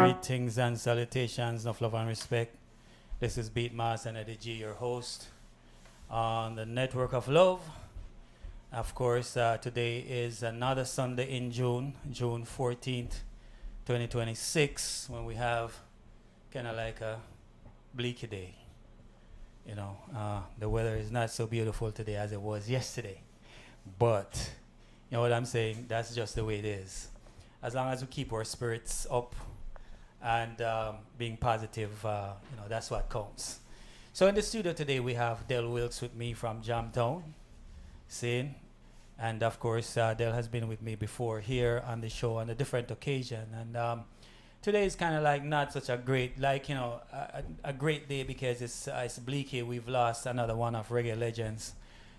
Greetings and salutations of love and respect. This is Beatmaster Neddy, your host on the Network of Love. Of course, today is another Sunday in June, June 14th, 2026, when we have kind of like a bleaky day. The weather is not so beautiful today as it was yesterday. But, you know what I'm saying? That's just the way it is. As long as we keep our spirits up and being positive, that's what counts. So in the studio today, we have Del Wilks with me from Jamtown, see? And of course, Del has been with me before here on the show on a different occasion. And today is kind of like not such a great, a great day because it's bleak here. We've lost another one of reggae legends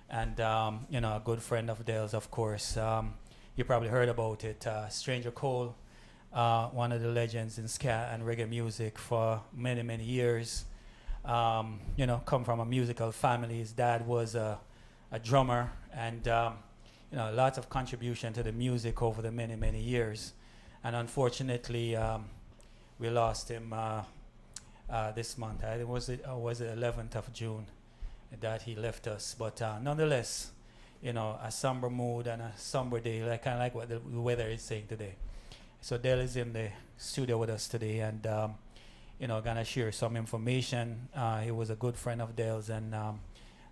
and, a good friend of Del's, of course. You probably heard about it, Stranger Cole. One of the legends in ska and reggae music for many, many years. Come from a musical family. His dad was a drummer and, lots of contribution to the music over the many, many years. And unfortunately, we lost him this month. It was the 11th of June that he left us. But nonetheless, a somber mood and a somber day, kind of like what the weather is saying today. So Del is in the studio with us today and, gonna share some information. He was a good friend of Del's and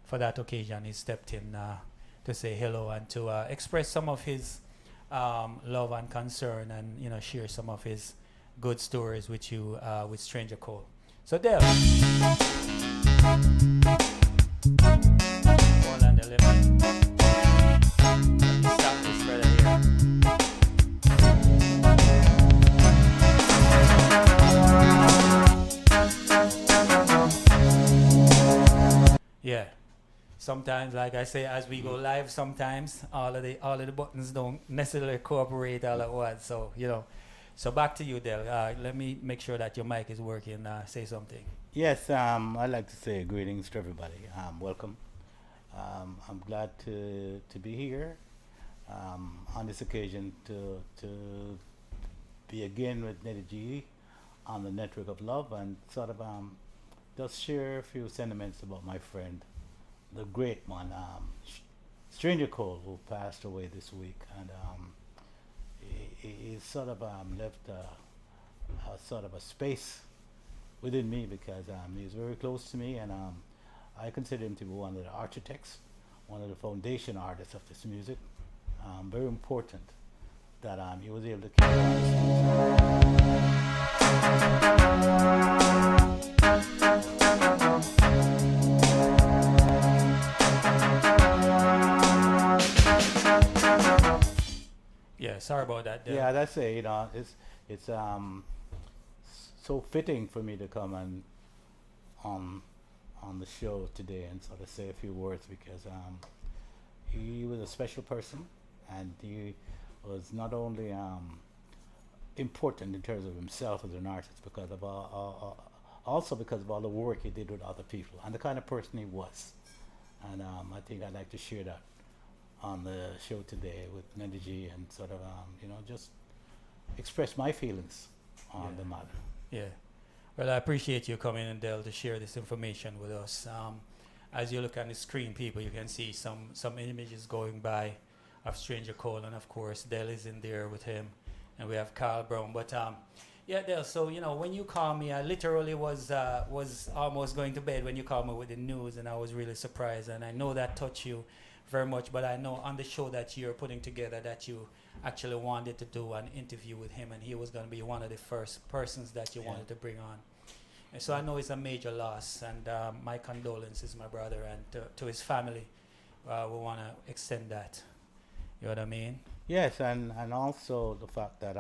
for that occasion he stepped in to say hello and to express some of his love and concern and, share some of his good stories with you with Stranger Cole. So Del. Hold on, Del, let me stop this brother here. Yeah. Sometimes, like I say, as we go live, sometimes all of the buttons don't necessarily cooperate all at once. So So back to you, Del. Let me make sure that your mic is working. Say something. Yes, I'd like to say greetings to everybody. Welcome. I'm glad to be here on this occasion to be again with Neddy G on the Network of Love and sort of just share a few sentiments about my friend, the great one, Stranger Cole, who passed away this week, and he sort of left a sort of a space within me because he's very close to me, and I consider him to be one of the architects, one of the foundation artists of this music. Very important that he was able to keep Yeah, sorry about that, Del. Yeah, that's it. It's so fitting for me to come and on the show today and sort of say a few words because he was a special person and he was not only important in terms of himself as an artist because of also because of all the work he did with other people and the kind of person he was. And I think I'd like to share that on the show today with Neddy G and sort of just express my feelings on the matter. Yeah. Well, I appreciate you coming in, Del, to share this information with us. As you look on the screen, people, you can see some images going by of Stranger Cole, and of course, Del is in there with him, and we have Carl Brown. But yeah, Del. So when you called me, I literally was almost going to bed when you called me with the news, and I was really surprised. And I know that touched you very much. But I know on the show that you're putting together that you actually wanted to do an interview with him, and he was going to be one of the first persons that you wanted to bring on. And so I know it's a major loss, and my condolences, my brother, and to his family. We want to extend that. You know what I mean? Yes, and also the fact that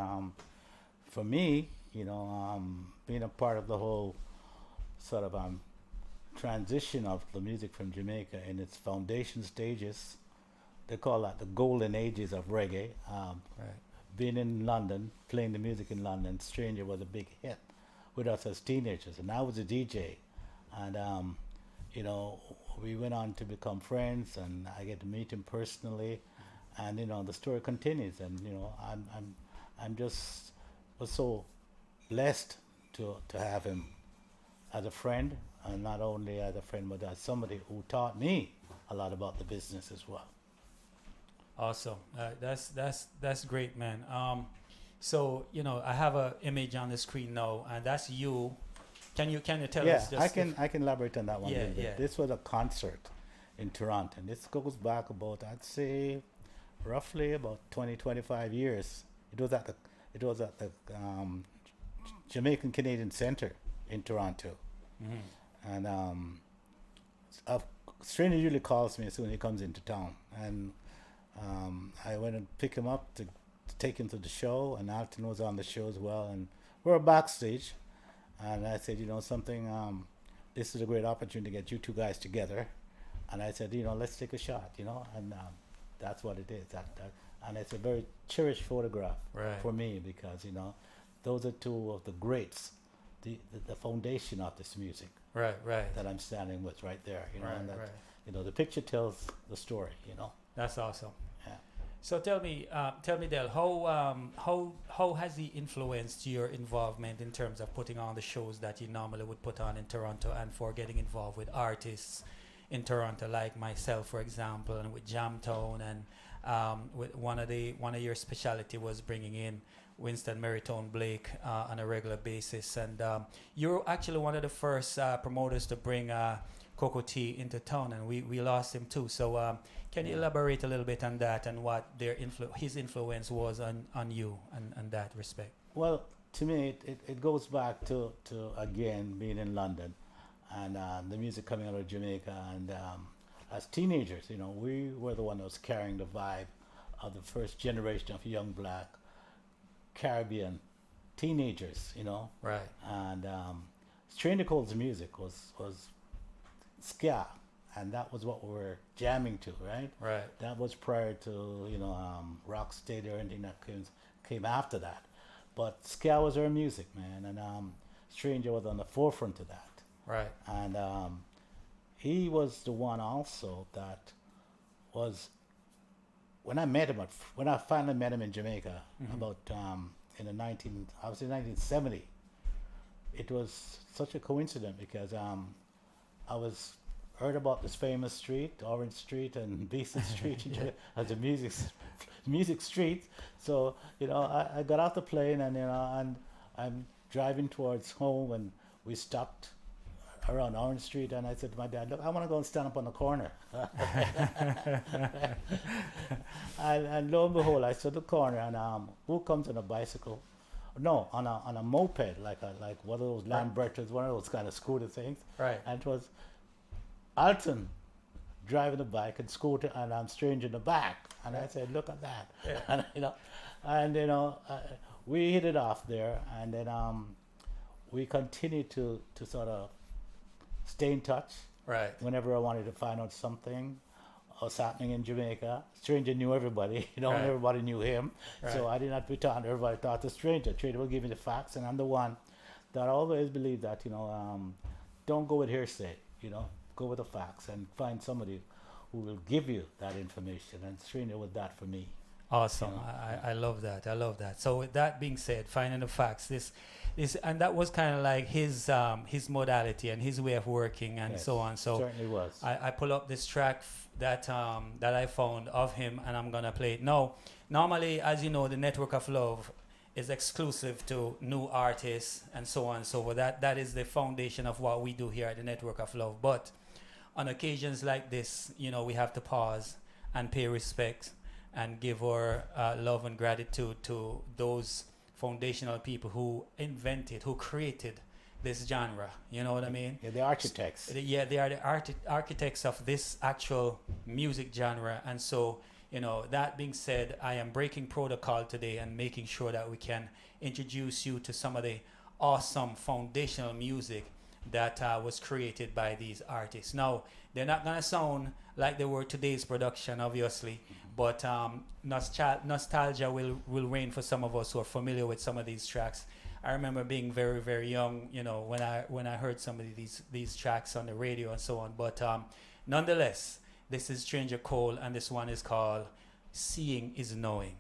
for me, being a part of the whole sort of transition of the music from Jamaica in its foundation stages, they call that the golden ages of reggae. Right. Being in London, playing the music in London, Stranger was a big hit with us as teenagers, and I was a DJ, and we went on to become friends, and I get to meet him personally, and the story continues, and I'm just was so blessed to have him as a friend, and not only as a friend, but as somebody who taught me a lot about the business as well. Awesome. That's great, man. So I have a image on the screen now, and that's you. Can you tell Yeah, us just I can elaborate on that one a Yeah, little bit. yeah. This was a concert in Toronto, and this goes back about, I'd say, roughly about 20, 25 years. It was at the Jamaican Canadian Center in Toronto, Mhm. and a stranger usually calls me as soon as he comes into town, and I went and pick him up to take him to the show, and Alton was on the show as well, and we're backstage, and I said, something, this is a great opportunity to get you two guys together, and I said, let's take a shot, and that's what it is. And it's a very cherished photograph Right. for me because those are two of the greats, the foundation of this music Right. that I'm standing with right there. Right, And that right. the picture tells the story. That's awesome. Yeah. So tell me, Del, how has he influenced your involvement in terms of putting on the shows that you normally would put on in Toronto, and for getting involved with artists in Toronto, like myself, for example, and with Jamtown, and with one of your specialty was bringing in Winston Meritone Blake on a regular basis, and you're actually one of the first promoters to bring Cocoa Tea into town, and we lost him too. So can you elaborate a little bit on that and what his influence was on you and that respect? Well, to me, it goes back to again being in London, and the music coming out of Jamaica, and as teenagers, we were the one that was carrying the vibe of the first generation of young black Caribbean teenagers, Right. and Stranger Cole's music was ska, and that was what we were jamming to, right? Right. That was prior to Rocksteady or anything that came after that, but ska was our music, man, and Stranger was on the forefront of that, Right. and he was the one also that was when I finally met him in Jamaica about in the 1970. It was such a coincidence because I was heard about this famous street, Orange Street and Beeson Street, as a music street. So I got off the plane, and and I'm driving towards home, and we stopped around Orange Street, and I said to my dad, "Look, I want to go and stand up on the corner." and lo and behold, I stood at the corner, and who comes on a bicycle? No, on a moped, like one of those Lambertas, one of those kind of scooter things. Right. And it was Alton driving the bike and scooter, and I'm Strange in the back. And I said, "Look at that!" Yeah. And we hit it off there, and then we continued to sort of stay in touch. Right. Whenever I wanted to find out something was happening in Jamaica, Stranger knew everybody, and Right. everybody knew him. Right. So I didn't have to be talking to everybody. Thought the Stranger would give me the facts, and I'm the one that always believed that don't go with hearsay. Go with the facts and find somebody who will give you that information. And Stranger was that for me. Awesome. I love that. I love that. So with that being said, finding the facts, this and that was kind of like his modality and his way of working and Yes, so on. So certainly was. I pull up this track that I found of him, and I'm gonna play it. Now, normally, as you know, the Network of Love is exclusive to new artists and so on. So that is the foundation of what we do here at the Network of Love. But on occasions like this, we have to pause and pay respect and give our love and gratitude to those foundational people who invented, who created this genre. You know what I mean? Yeah, the architects. Yeah, they are the architects of this actual music genre. And so, that being said, I am breaking protocol today and making sure that we can introduce you to some of the awesome foundational music that was created by these artists. Now, they're not going to sound like they were today's production, obviously, but nostalgia will reign for some of us who are familiar with some of these tracks. I remember being very, very young, when I heard some of these tracks on the radio and so on. But nonetheless, this is Stranger Cole, and this one is called "Seeing Is Knowing."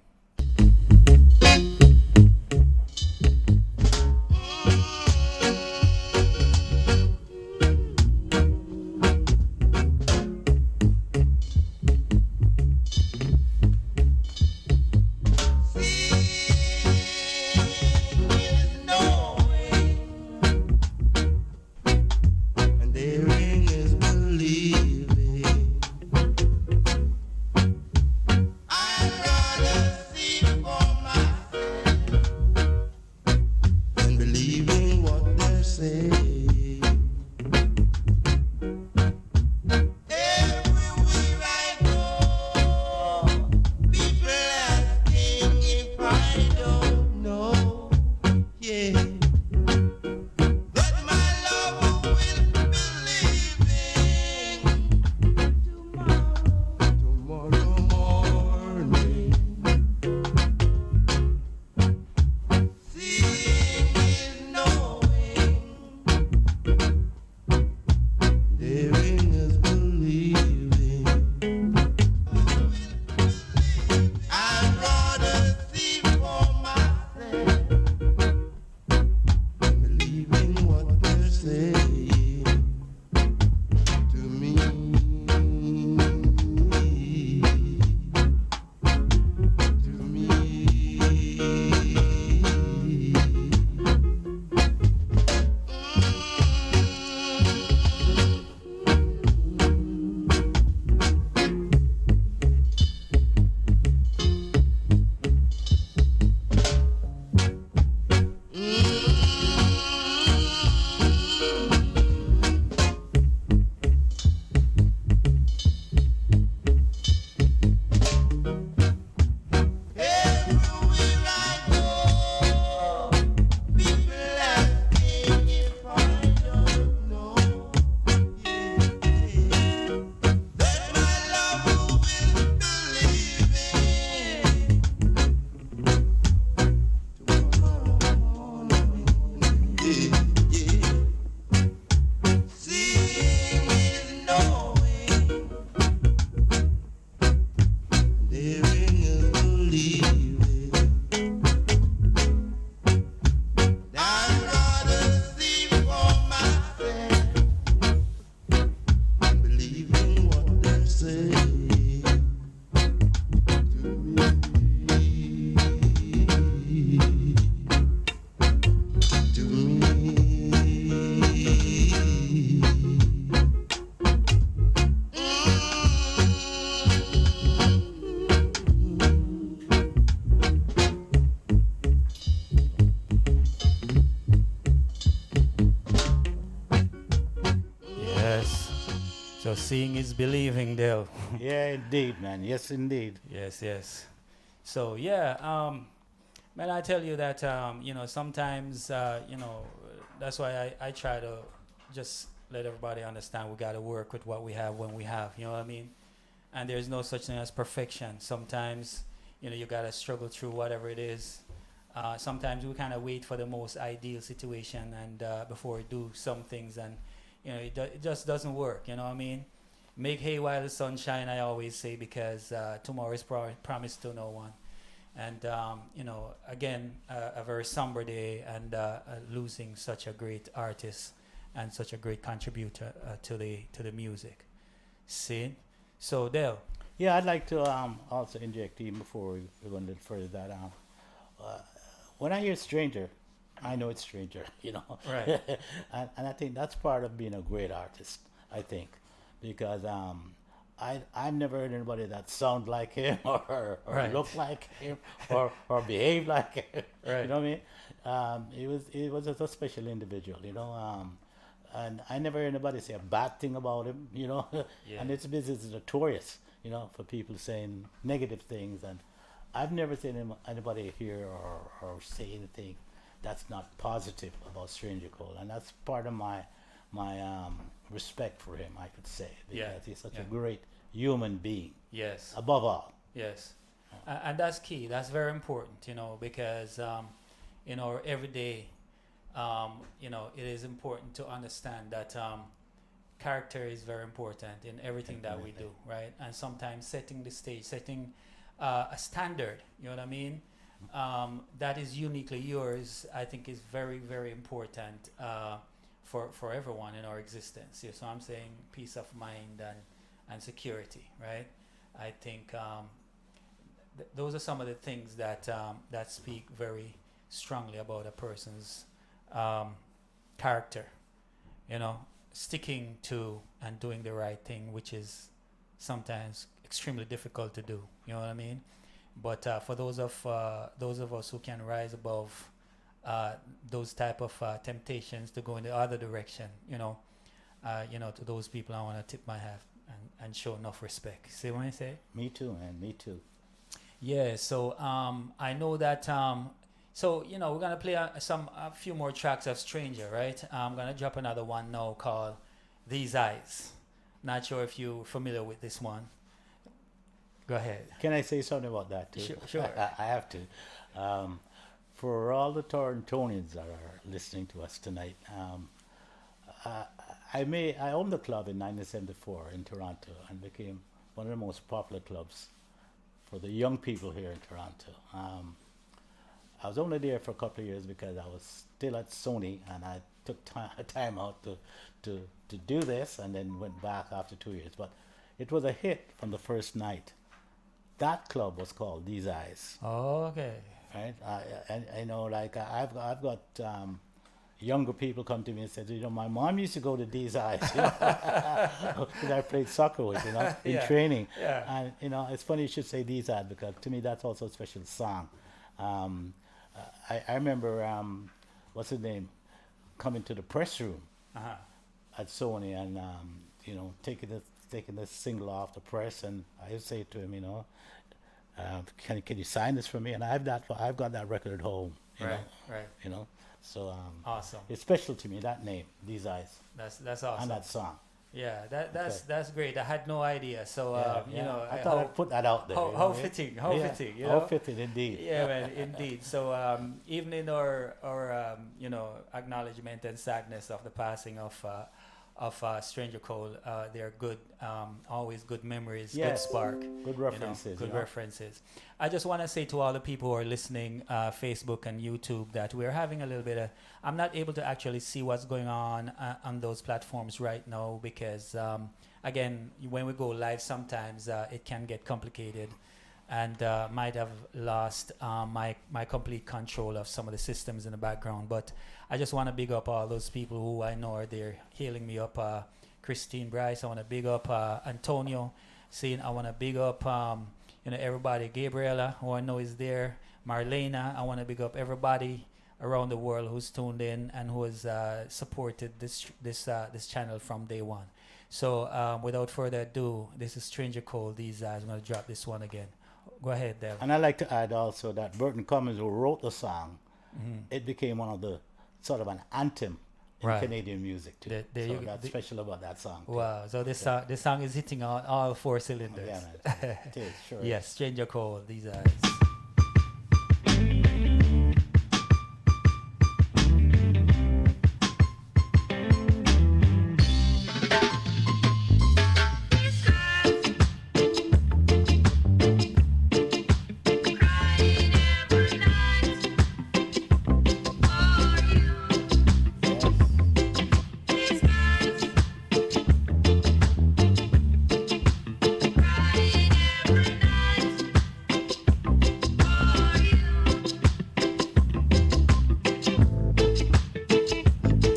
Yes. So seeing is believing, Dale. Yeah, indeed, man. Yes, indeed. Yes, yes. So yeah, man, I tell you that sometimes that's why I try to just let everybody understand we got to work with what we have when we have. You know what I mean? And there's no such thing as perfection. Sometimes you got to struggle through whatever it is. Sometimes we kind of wait for the most ideal situation and before we do some things, and it just doesn't work. You know what I mean? Make hay while the sun shine, I always say, because tomorrow is promised to no one. And again, a very somber day, and losing such a great artist and such a great contributor to the music. See, so Dale. Yeah, I'd like to also inject even before we go a little further that uh, when I hear stranger, I know it's stranger, Right. and I think that's part of being a great artist. I think because I've never heard anybody that sound like him or Right. look like him or behave like him. Right. You know what I mean? He was just a special individual, and I never heard anybody say a bad thing about him, Yeah. and it's business is notorious, for people saying negative things, and I've never seen anybody hear or say anything that's not positive about Stranger Cole, and that's part of my respect for him, I could say, because Yeah, he's such yeah. a great human being, Yes. above all. Yes. And that's key. That's very important, because every day, it is important to understand that character is very important in everything that we do, right? And sometimes setting the stage, setting a standard, you know what I mean? That is uniquely yours, I think is very, very important for everyone in our existence. Yeah, so I'm saying peace of mind and security, right? I think those are some of the things that that speak very strongly about a person's character. Sticking to and doing the right thing, which is sometimes extremely difficult to do. You know what I mean? But for those of us who can rise above those type of temptations to go in the other direction, to those people, I want to tip my hat and show enough respect. See what I say? Me too, man. Me too. Yeah. So I know that. So we're gonna play a few more tracks of Stranger, right? I'm gonna drop another one now called "These Eyes." Not sure if you're familiar with this one. Go ahead. Can I say something about that too? Sure. I have to. For all the Torontonians that are listening to us tonight, I owned the club in 1974 in Toronto and became one of the most popular clubs for the young people here in Toronto. I was only there for a couple of years because I was still at Sony, and I took time out to do this, and then went back after 2 years. But it was a hit from the first night. That club was called These Eyes. Oh, okay. Right? I've got younger people come to me and said, my mom used to go to These Eyes, because I played soccer with, in Yeah. training. Yeah. And, it's funny you should say These Eyes, because to me that's also a special song. I remember, what's his name, coming to the press room Uh-huh. at Sony and, taking this single off the press, and I would say to him, can you sign this for me? And I've got that record at home. Right. So Awesome. it's special to me, that name, These Eyes, That's awesome. and that song. Yeah, Okay. that's great. I had no idea. So you know, I thought I'd put that out there. how fitting, how Yeah, fitting, you how know. fitting indeed. Yeah, man, indeed. So even in our you know, acknowledgement and sadness of the passing of Stranger Cole, they're good, always good memories, good Yes, spark, good you know, references. good references. I just want to say to all the people who are listening, Facebook and YouTube, that we're having a little bit of. I'm not able to actually see what's going on those platforms right now because, again, when we go live, sometimes it can get complicated, and might have lost my complete control of some of the systems in the background. But I just want to big up all those people who I know are there healing me up. Christine Bryce, I want to big up Antonio. Saying I want to big up you know, everybody. Gabriela, who I know is there. Marlena, I want to big up everybody around the world who's tuned in and who has supported this channel from day one. So without further ado, this is Stranger Cole. These I'm going to drop this one again. Go ahead, Dev. And I'd like to add also that Burton Cummings, who wrote the song, Mhm. it became one of the sort of an anthem in Right. Canadian music too. There So you go. that's special about that song too. Wow. So this song is hitting on all four Oh, cylinders. yeah, man. It is, sure. Yes, Stranger Cole. These eyes.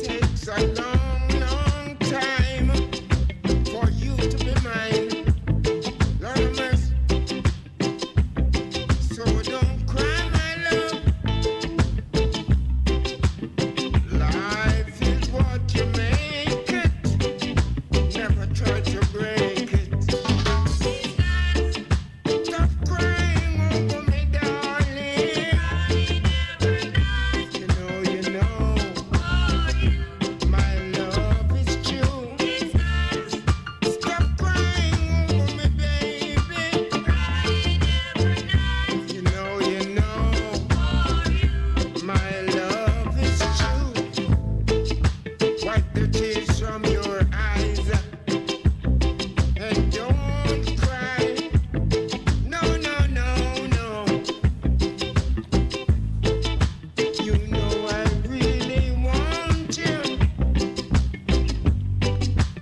Takes a long, long time for you to be mine. Lord of mercy. So don't cry, my love. Life is what you make it. Never try to break it. Stop crying over me, darling. You know. My love is true. Stop crying over me, baby. You know, my love is true. Wipe the tears from your eyes and don't cry. No, no, no, no. You know I really want you.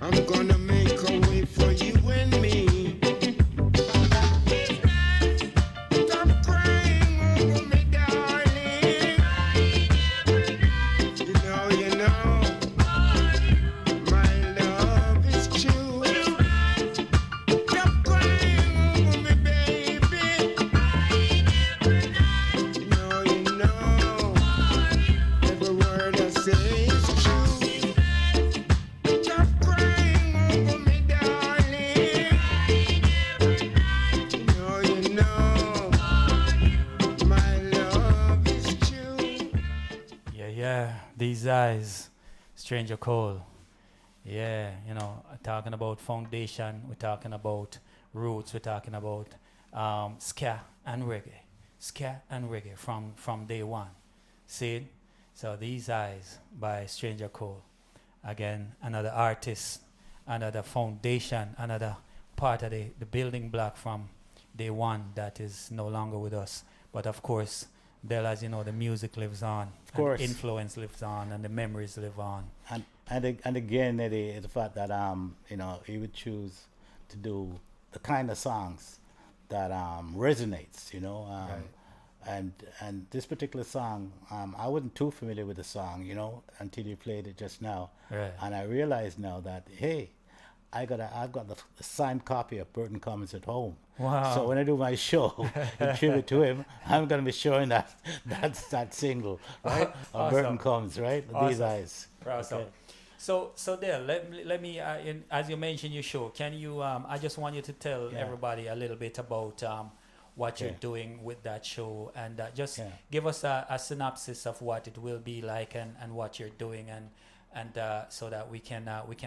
I'm gonna make a way for you and me. Stop crying over me, darling. You know, my love is true. Stop crying over me, baby. You know, every word I say is true. Stop crying over me, darling. You know, my love is true. Yeah. These eyes, Stranger Cole. Yeah, you know, talking about foundation, we're talking about roots, we're talking about ska and reggae from day one. See it? So these eyes by Stranger Cole. Again, another artist, another foundation, another part of the building block from day one that is no longer with us. But of course, Del, as you know, the music lives on. Of course. And influence lives on and the memories live on. And again, Neddy, the fact that you know, he would choose to do the kind of songs that resonates, you know. And this particular song, I wasn't too familiar with the song, you know, until you played it just now. Right. And I realized now that, hey, I've got the signed copy of Burton Cummings at home. Wow. So when I do my show in tribute to him, I'm going to be showing that single, right? Of Awesome. Burton Cummings, right? With These Awesome. eyes. Awesome. Okay. So there, let me as you mentioned your show, can you I just want you to tell Yeah. everybody a little bit about what you're Okay. doing with that show, and just Yeah. give us a synopsis of what it will be like and what you're doing, and and so that we can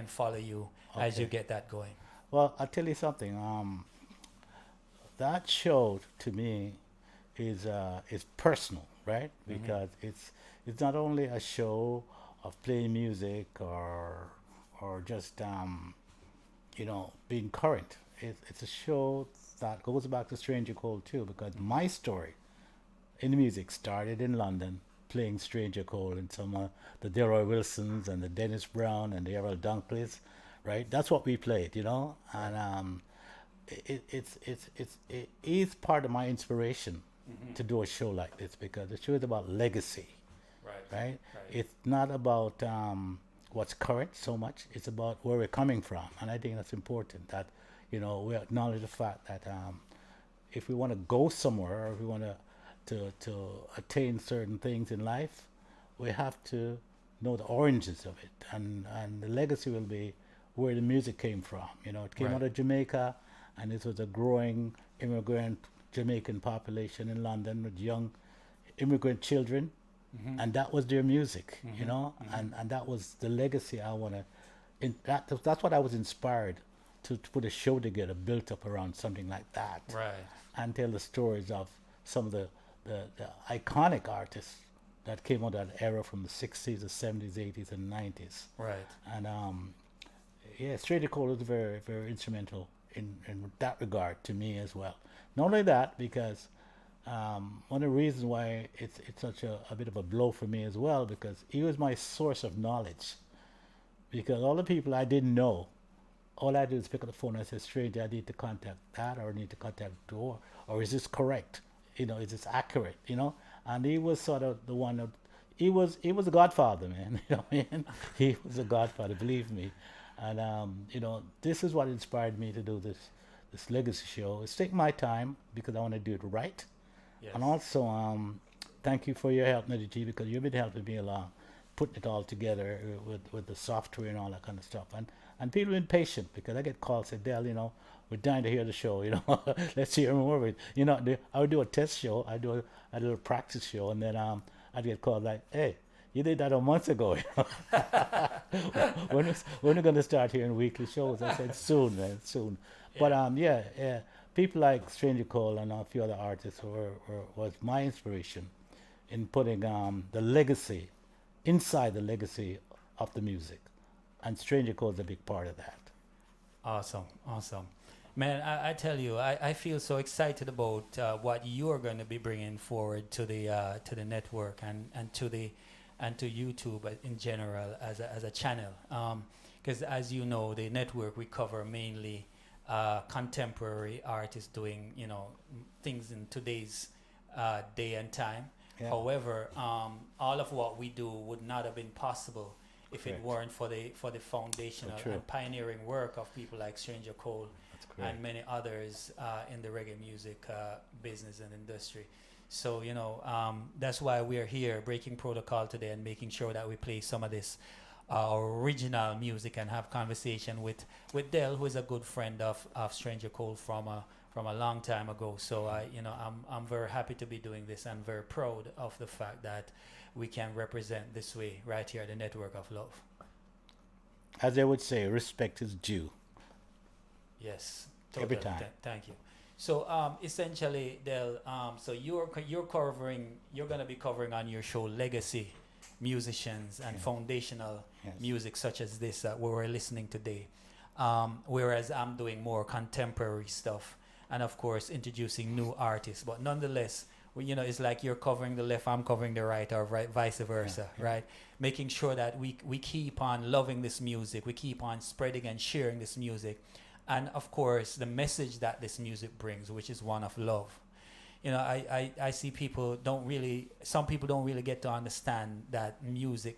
follow you as you Okay. get that going. Well, I'll tell you something. That show to me is personal, right? Because it's not only a show of playing music or just being current. It's a show that goes back to Stranger Cold too, because my story in the music started in London playing Stranger Cold and some the Delroy Wilsons and the Dennis Brown and the Errol Dunkleys, right? That's what we played, and it is part of my inspiration to do a show like this, because the show is about legacy, Right. right? Right. It's not about what's current so much. It's about where we're coming from, and I think that's important. That we acknowledge the fact that if we want to go somewhere, or if we want to attain certain things in life, we have to know the origins of it, and the legacy will be where the music came from. It came Right. out of Jamaica, and this was a growing immigrant Jamaican population in London with young immigrant children, and that was their music, and that was the legacy I want to. That's what I was inspired to put a show together, built up around something like that, Right. and tell the stories of some of the iconic artists that came out of that era from the 60s, the 70s, 80s, and 90s. Right. And yeah, Stranger Cole was very, very instrumental in that regard to me as well. Not only that, because one of the reasons why it's such a bit of a blow for me as well, because he was my source of knowledge. Because all the people I didn't know, all I did is pick up the phone and say, Stranger, I need to contact that, or I need to contact Door, or is this correct? Is this accurate? And he was sort of the one that he was a godfather, man. You know what I mean? He was a godfather, believe me. And this is what inspired me to do this legacy show. It's taking my time because I want to do it right. Yes. And also, thank you for your help, Neddy G, because you've been helping me along, putting it all together with the software and all that kind of stuff. And people have been patient, because I get calls, say, Del, we're dying to hear the show, let's hear more of it. I would do a test show, I do a little practice show, and then I'd get called like, hey, you did that a month ago. when are we going to start hearing weekly shows? I said, soon, man, soon. Yeah. But yeah, people like Stranger Cole and a few other artists was my inspiration in putting the legacy inside the legacy of the music, and Stranger Cole is a big part of that. Awesome. Man, I tell you, I feel so excited about what you're going to be bringing forward to the network and to YouTube in general as a channel. Because as you know, the network, we cover mainly contemporary artists doing things in today's day and time. Yeah. However, all of what we do would not have been possible if Correct. it weren't for the foundational True. and pioneering work of people like Stranger Cole Correct. and many others in the reggae music business and industry. So that's why we're here breaking protocol today and making sure that we play some of this original music and have conversation with Del, who is a good friend of Stranger Cole from a long time ago. So I'm very happy to be doing this and very proud of the fact that we can represent this way right here at the Network of Love. As they would say, respect is due. Yes, Every totally. time. Thank you. So essentially, Del, so you're going to be covering on your show legacy musicians and Yeah. foundational Yes. music such as this that we were listening today. Whereas I'm doing more contemporary stuff and of course introducing new artists. But nonetheless, it's like you're covering the left, I'm covering the right, or vice versa, Yeah. right? Making sure that we keep on loving this music, we keep on spreading and sharing this music. And of course, the message that this music brings, which is one of love. I see some people don't really get to understand that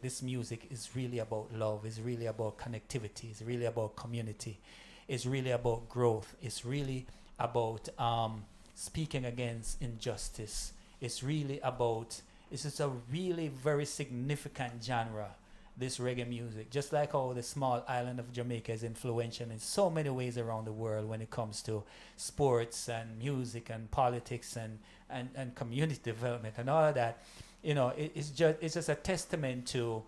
this music is really about love, is really about connectivity, is really about community, is really about growth, it's really about speaking against injustice. It's just a really very significant genre, this reggae music, just like how the small island of Jamaica is influential in so many ways around the world when it comes to sports and music and politics and community development and all of that. It's just a testament to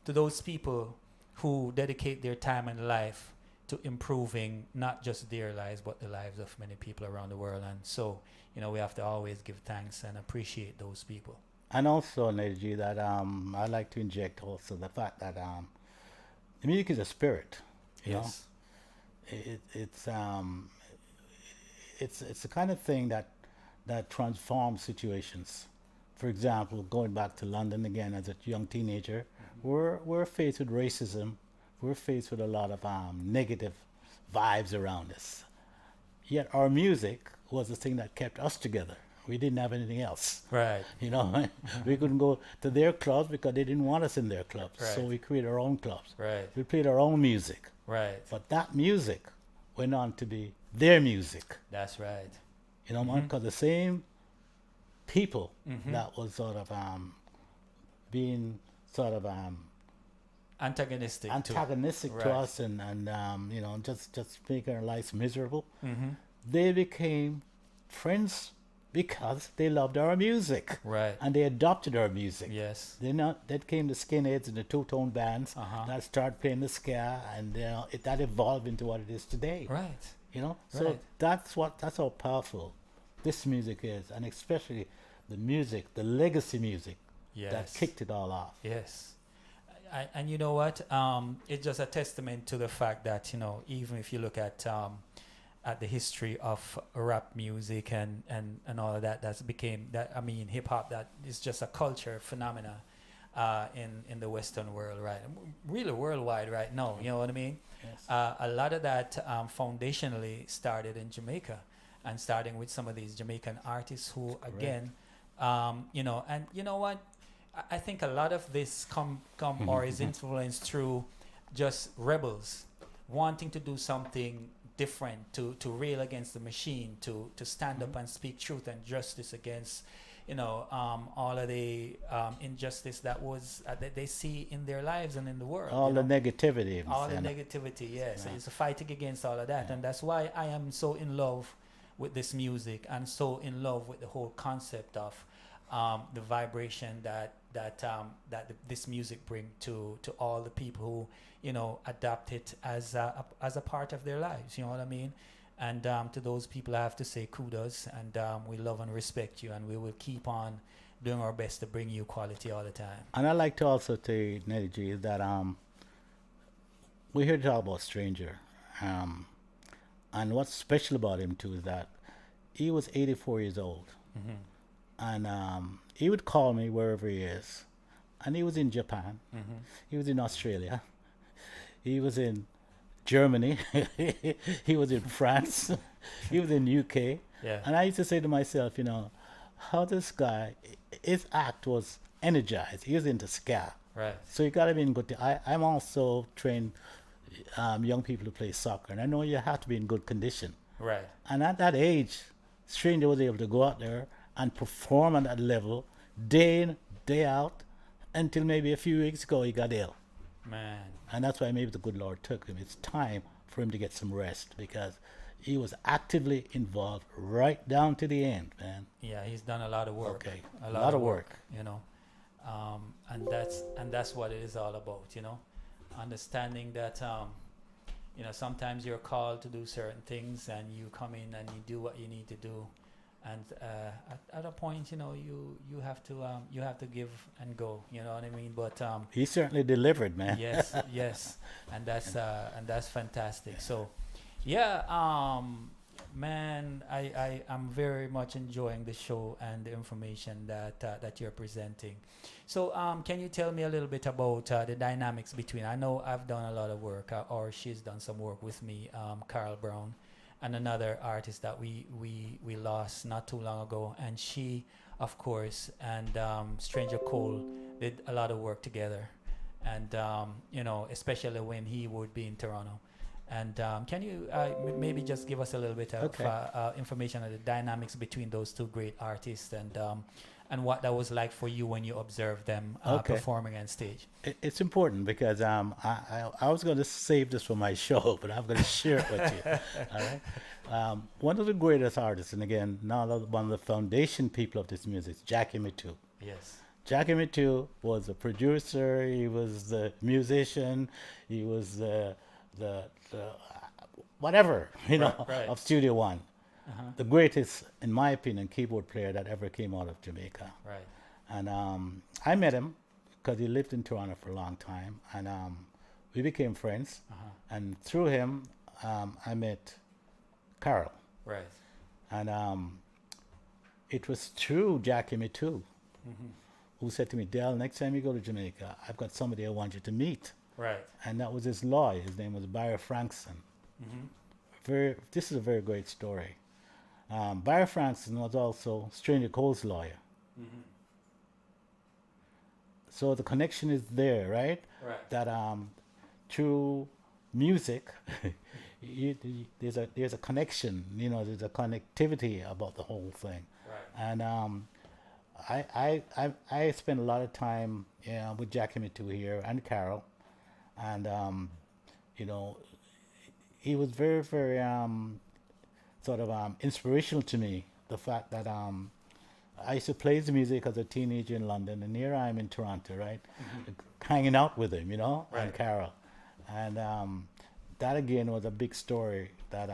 to those people who dedicate their time and life to improving not just their lives but the lives of many people around the world. And so, we have to always give thanks and appreciate those people. And also, Neddy, that I like to inject also the fact that the music is a spirit. You know, Yes. It's the kind of thing that transforms situations. For example, going back to London again as a young teenager, we're faced with racism. We're faced with a lot of negative vibes around us. Yet our music was the thing that kept us together. We didn't have anything else. Right. We couldn't go to their clubs because they didn't want us in their clubs. So Right. we created our own clubs. Right. We played our own music. Right. But that music went on to be their music. That's right. Because the same people Mhm. that was sort of being sort of Antagonistic. antagonistic to Right. us and just making our lives miserable, Mm-hmm. they became friends because they loved our music Right. and they adopted our music. Yes. That came the skinheads and the two-tone bands Uh-huh. that started playing the ska, and that evolved into what it is today. Right. So Right. that's how powerful this music is, and especially the music, the legacy music Yes. that kicked it all off. Yes. And you know what? It's just a testament to the fact that, even if you look at the history of rap music and all of that, hip hop, that is just a culture phenomena in the Western world, right? Really worldwide right now, you know what I mean? Yes. A lot of that foundationally started in Jamaica, and starting with some of these Jamaican artists who, again, and you know what? I think a lot of this come or is influenced through just rebels wanting to do something different, to rail against the machine, to stand up and speak truth and justice against, all of the injustice that was that they see in their lives and in the world. All the negativity. All the negativity, yes. Yeah. It's fighting against all of that, Yeah. and that's why I am so in love with this music and so in love with the whole concept of the vibration that this music bring to all the people who adopt it as a part of their lives. You know what I mean? And to those people, I have to say kudos, and we love and respect you, and we will keep on doing our best to bring you quality all the time. And I like to also tell you, Neddy G, that we're here to talk about Stranger. And what's special about him too is that he was 84 years old. Mm-hmm. And he would call me wherever he is. And he was in Japan. Mm-hmm. He was in Australia. He was in Germany. He was in France. He was in UK. Yeah. And I used to say to myself, how this guy, his act was energized. He was into ska. Right. So you got to be in good. I'm also trained young people to play soccer, and I know you have to be in good condition. Right. And at that age, Stranger was able to go out there and perform at that level, day in, day out, until maybe a few weeks ago he got ill. Man. And that's why maybe the good Lord took him. It's time for him to get some rest, because he was actively involved right down to the end, man. Yeah, he's done a lot of work. Okay. A A lot, lot of of work. work. And that's what it is all about. Understanding that sometimes you're called to do certain things, and you come in and you do what you need to do, and at a point, you have to give and go. You know what I mean? But He certainly delivered, man. yes, and that's fantastic. So, yeah, man, I'm very much enjoying the show and the information that you're presenting. So, can you tell me a little bit about the dynamics between? I know I've done a lot of work, or she's done some work with me, Carl Brown, and another artist that we lost not too long ago, and she, of course, and Stranger Cole did a lot of work together, and especially when he would be in Toronto. And can you maybe just give us a little bit of information on the dynamics between those two great artists, and what that was like for you when you observed them performing on stage? It's important because I was going to save this for my show, but I'm going to share it with you. All right. One of the greatest artists, and again, one of the foundation people of this music, is Jackie Mittoo. Yes. Jackie Mittoo was the producer. He was the musician. He was the whatever, Right. of Studio One. Uh-huh. The greatest, in my opinion, keyboard player that ever came out of Jamaica. Right. And I met him because he lived in Toronto for a long time, and we became friends. Uh-huh. And through him, I met Carol. Right. And it was through Jackie Mittoo who said to me, Del, next time you go to Jamaica, I've got somebody I want you to meet. Right. And that was his lawyer. His name was Barry Frankson. This is a very great story. Barry Frankson was also Stranger Cole's lawyer. So the connection is there, right? Right. That through music, there's a connection. There's a connectivity about the whole thing. Right. And I spent a lot of time with Jackie Mittoo here and Carol, and he was very, very sort of inspirational to me. The fact that I used to play his music as a teenager in London, and here I am in Toronto, right, hanging out with him, and Right. Carol, and that again was a big story that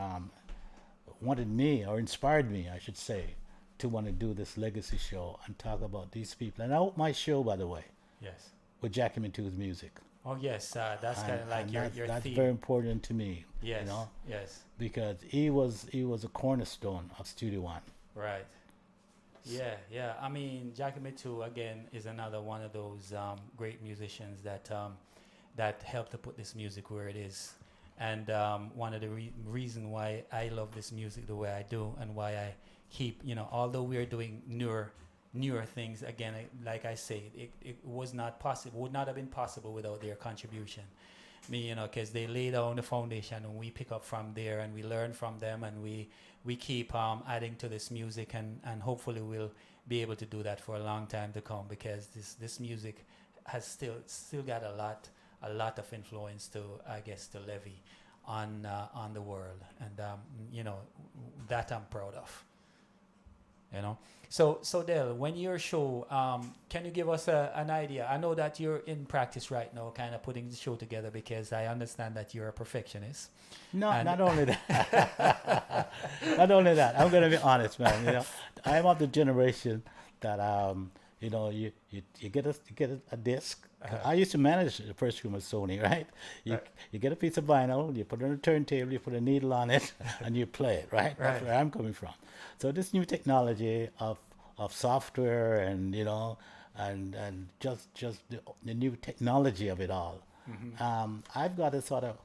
wanted me, or inspired me, I should say, to want to do this legacy show and talk about these people. And I hope my show, by the way, Yes. with Jackie Mittoo's music. Oh yes, that's kind of like your that's theme. very important to me. Yes. Yes. Because he was a cornerstone of Studio One. Right. Yeah, yeah. I mean, Jackie Mittoo again is another one of those great musicians that helped to put this music where it is, and one of the reason why I love this music the way I do, and why I keep, although we're doing newer things again, like I say, it was not possible, would not have been possible without their contribution. Because they lay down the foundation, and we pick up from there, and we learn from them, and we keep adding to this music, and hopefully we'll be able to do that for a long time to come, because this music has still got a lot of influence to, I guess, to levy on the world, and that I'm proud of. So Del, when your show, can you give us an idea? I know that you're in practice right now, kind of putting the show together, because I understand that you're a perfectionist. No, And not only that. Not only that. I'm going to be honest, man. I'm of the generation that you get a disc. I used to manage the first room of Sony, right? You get a piece of vinyl, you put it on a turntable, you put a needle on it, and you play it, right? That's where I'm coming from. So this new technology of software and and just the new technology of it all, I've got to sort of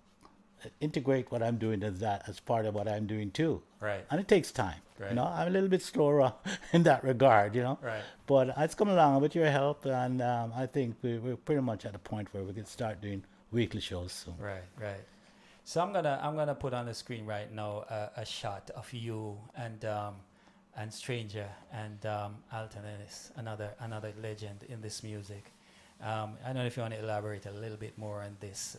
integrate what I'm doing as part of what I'm doing too. Right. And it takes time. Right. I'm a little bit slower in that regard, Right. But it's come along with your help, and I think we're pretty much at a point where we can start doing weekly shows soon. Right. So I'm gonna put on the screen right now a shot of you and Stranger and Alton Ellis, another legend in this music. I don't know if you want to elaborate a little bit more on this.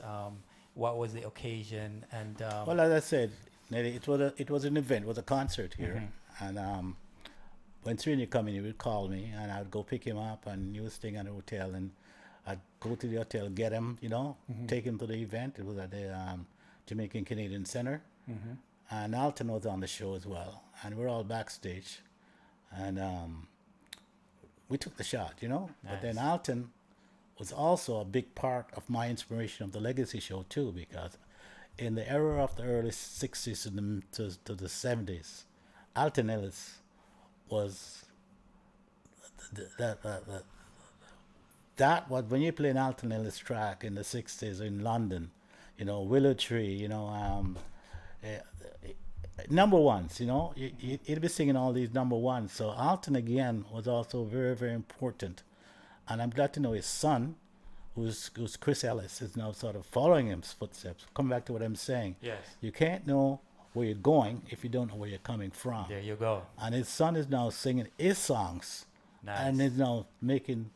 What was the occasion? And Well, as I said, Neddy, it was an event, it was a concert here, and when Stranger come in, he would call me, and I'd go pick him up, and he was staying at a hotel, and I'd go to the hotel, get him, take him to the event. It was at the Jamaican Canadian Center, and Alton was on the show as well, and we're all backstage, and we took the shot, But then Alton was also a big part of my inspiration of the Legacy Show too, because in the era of the early 60s to the 70s, Alton Ellis was that was when you play an Alton Ellis track in the 60s in London, Willow Tree, number ones, he'd be singing all these number ones. So Alton again was also very, very important. And I'm glad to know his son, who's Chris Ellis, is now sort of following his footsteps. Come back to what I'm saying. yes, You can't know where you're going if you don't know where you're coming from. there you go. And his son is now singing his songs, Nice. and is now making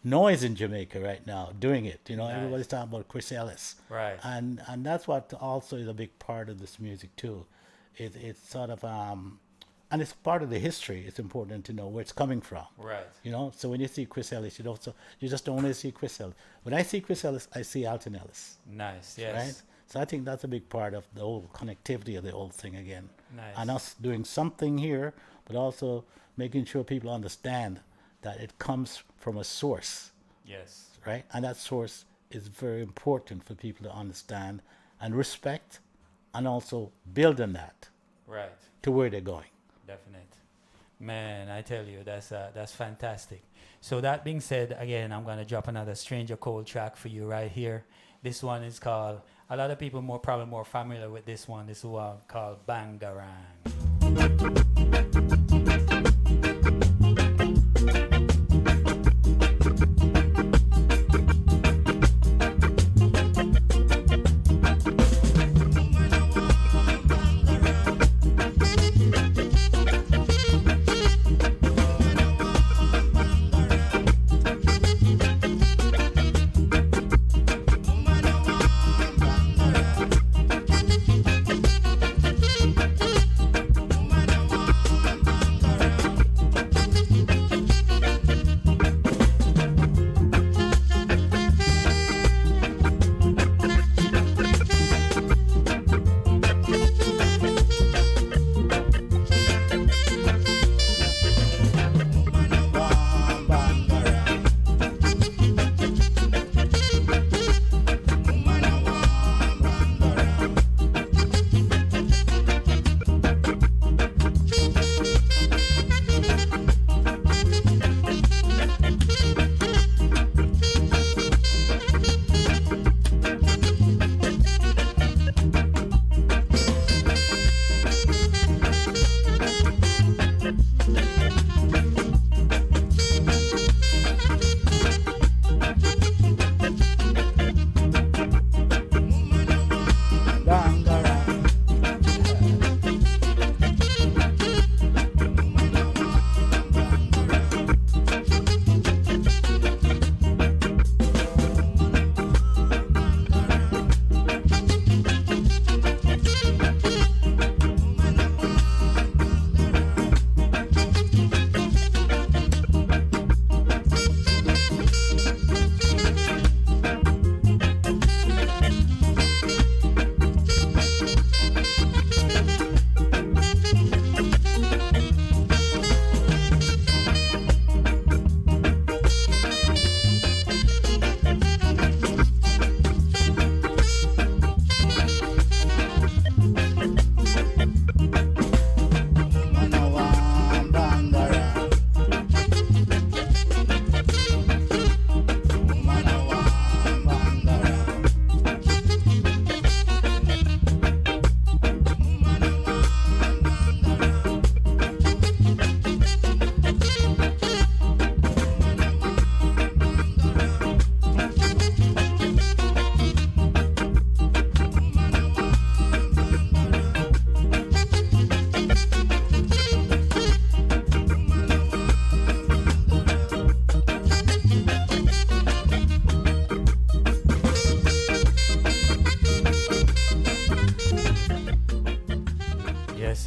noise in Jamaica right now, doing it. Nice. Everybody's talking about Chris Ellis. Right. And that's what also is a big part of this music too. It's sort of, and and it's part of the history. It's important to know where it's coming from. Right. You know, so when you see Chris Ellis, you just don't only see Chris Ellis. When I see Chris Ellis, I see Alton Ellis. Nice. Yes. Right? So I think that's a big part of the whole connectivity of the whole thing again. Nice. And us doing something here, but also making sure people understand that it comes from a source, Yes. right? And that source is very important for people to understand and respect, and also build on that Right. to where they're going. Definite. Man, I tell you, that's fantastic. So that being said, again, I'm gonna drop another Stranger Cold track for you right here. This one is called. A lot of people probably more familiar with this one. This one called Bangarang.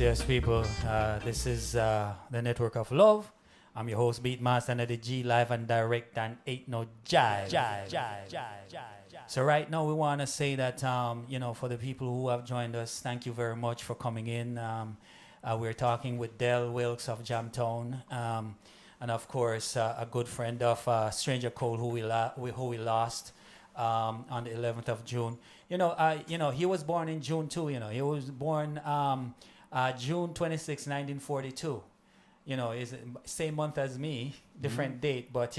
Yes, people. This is the Network of Love. I'm your host, Beatmaster Neddy G, live and direct, and ain't no jive. So right now we want to say that, for the people who have joined us, thank you very much for coming in. We're talking with Del Wilks of Jamtown, and of course a good friend of Stranger Cold who we lost on the 11th of June. He was born in June too. He was born June 26, 1942. Is same month as me, different date, but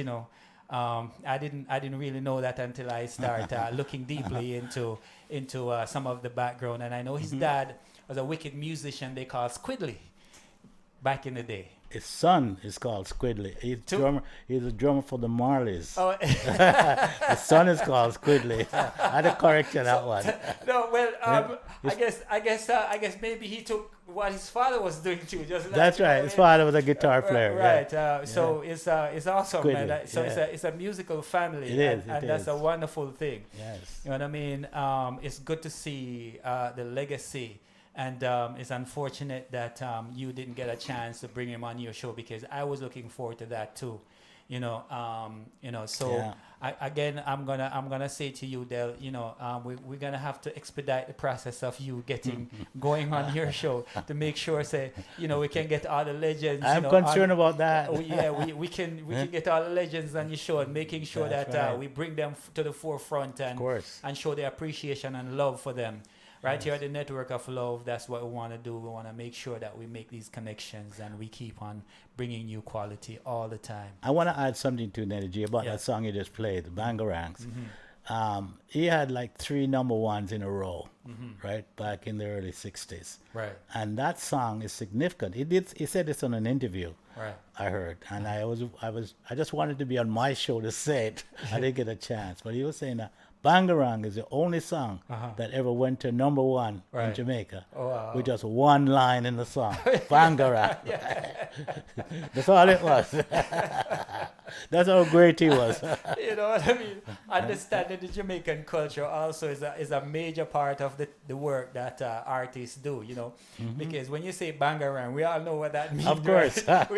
I didn't really know that until I start looking deeply into some of the background, and I know his dad was a wicked musician they called Squidly back in the day. His son is called Squidly. He's a drummer for the Marleys. Oh. His son is called Squidly. I had to correct you that one. No, well, I guess maybe he took what his father was doing too. That's right. His father was a guitar player. Right. Yeah. So it's awesome, Squidly, man. So it's a musical family. It is. That's a wonderful thing. Yes. You know what I mean? It's good to see the legacy And it's unfortunate that you didn't get a chance to bring him on your show because I was looking forward to that too. So Yeah. again, I'm gonna say to you, Del, we're gonna have to expedite the process of you getting going on your show to make sure, say, we can get all the legends. I'm concerned about that. We can get all the legends on your show and making sure That's that right. we bring them to the forefront Of course. and show the appreciation and love for them. Right here at the Network of Love, that's what we want to do. We want to make sure that we make these connections and we keep on bringing you quality all the time. I want to add something to Neddy about Yeah. that song you just played, the Bangarangs. Mm-hmm. He had like 3 number ones in a row, right, back in the early 60s. Right, And that song is significant. He said this on an interview, right. I heard, and I just wanted to be on my show to say it. I didn't get a chance, but he was saying that Bangarang is the only song that ever went to number 1 in Right. Jamaica Oh, wow. with just one line in the song, Bangarang. That's all it was. That's how great he was. You know what I mean? Understanding the Jamaican culture also is a major part of the work that artists do, because when you say Bangarang, we all know what that means. Of course. Right?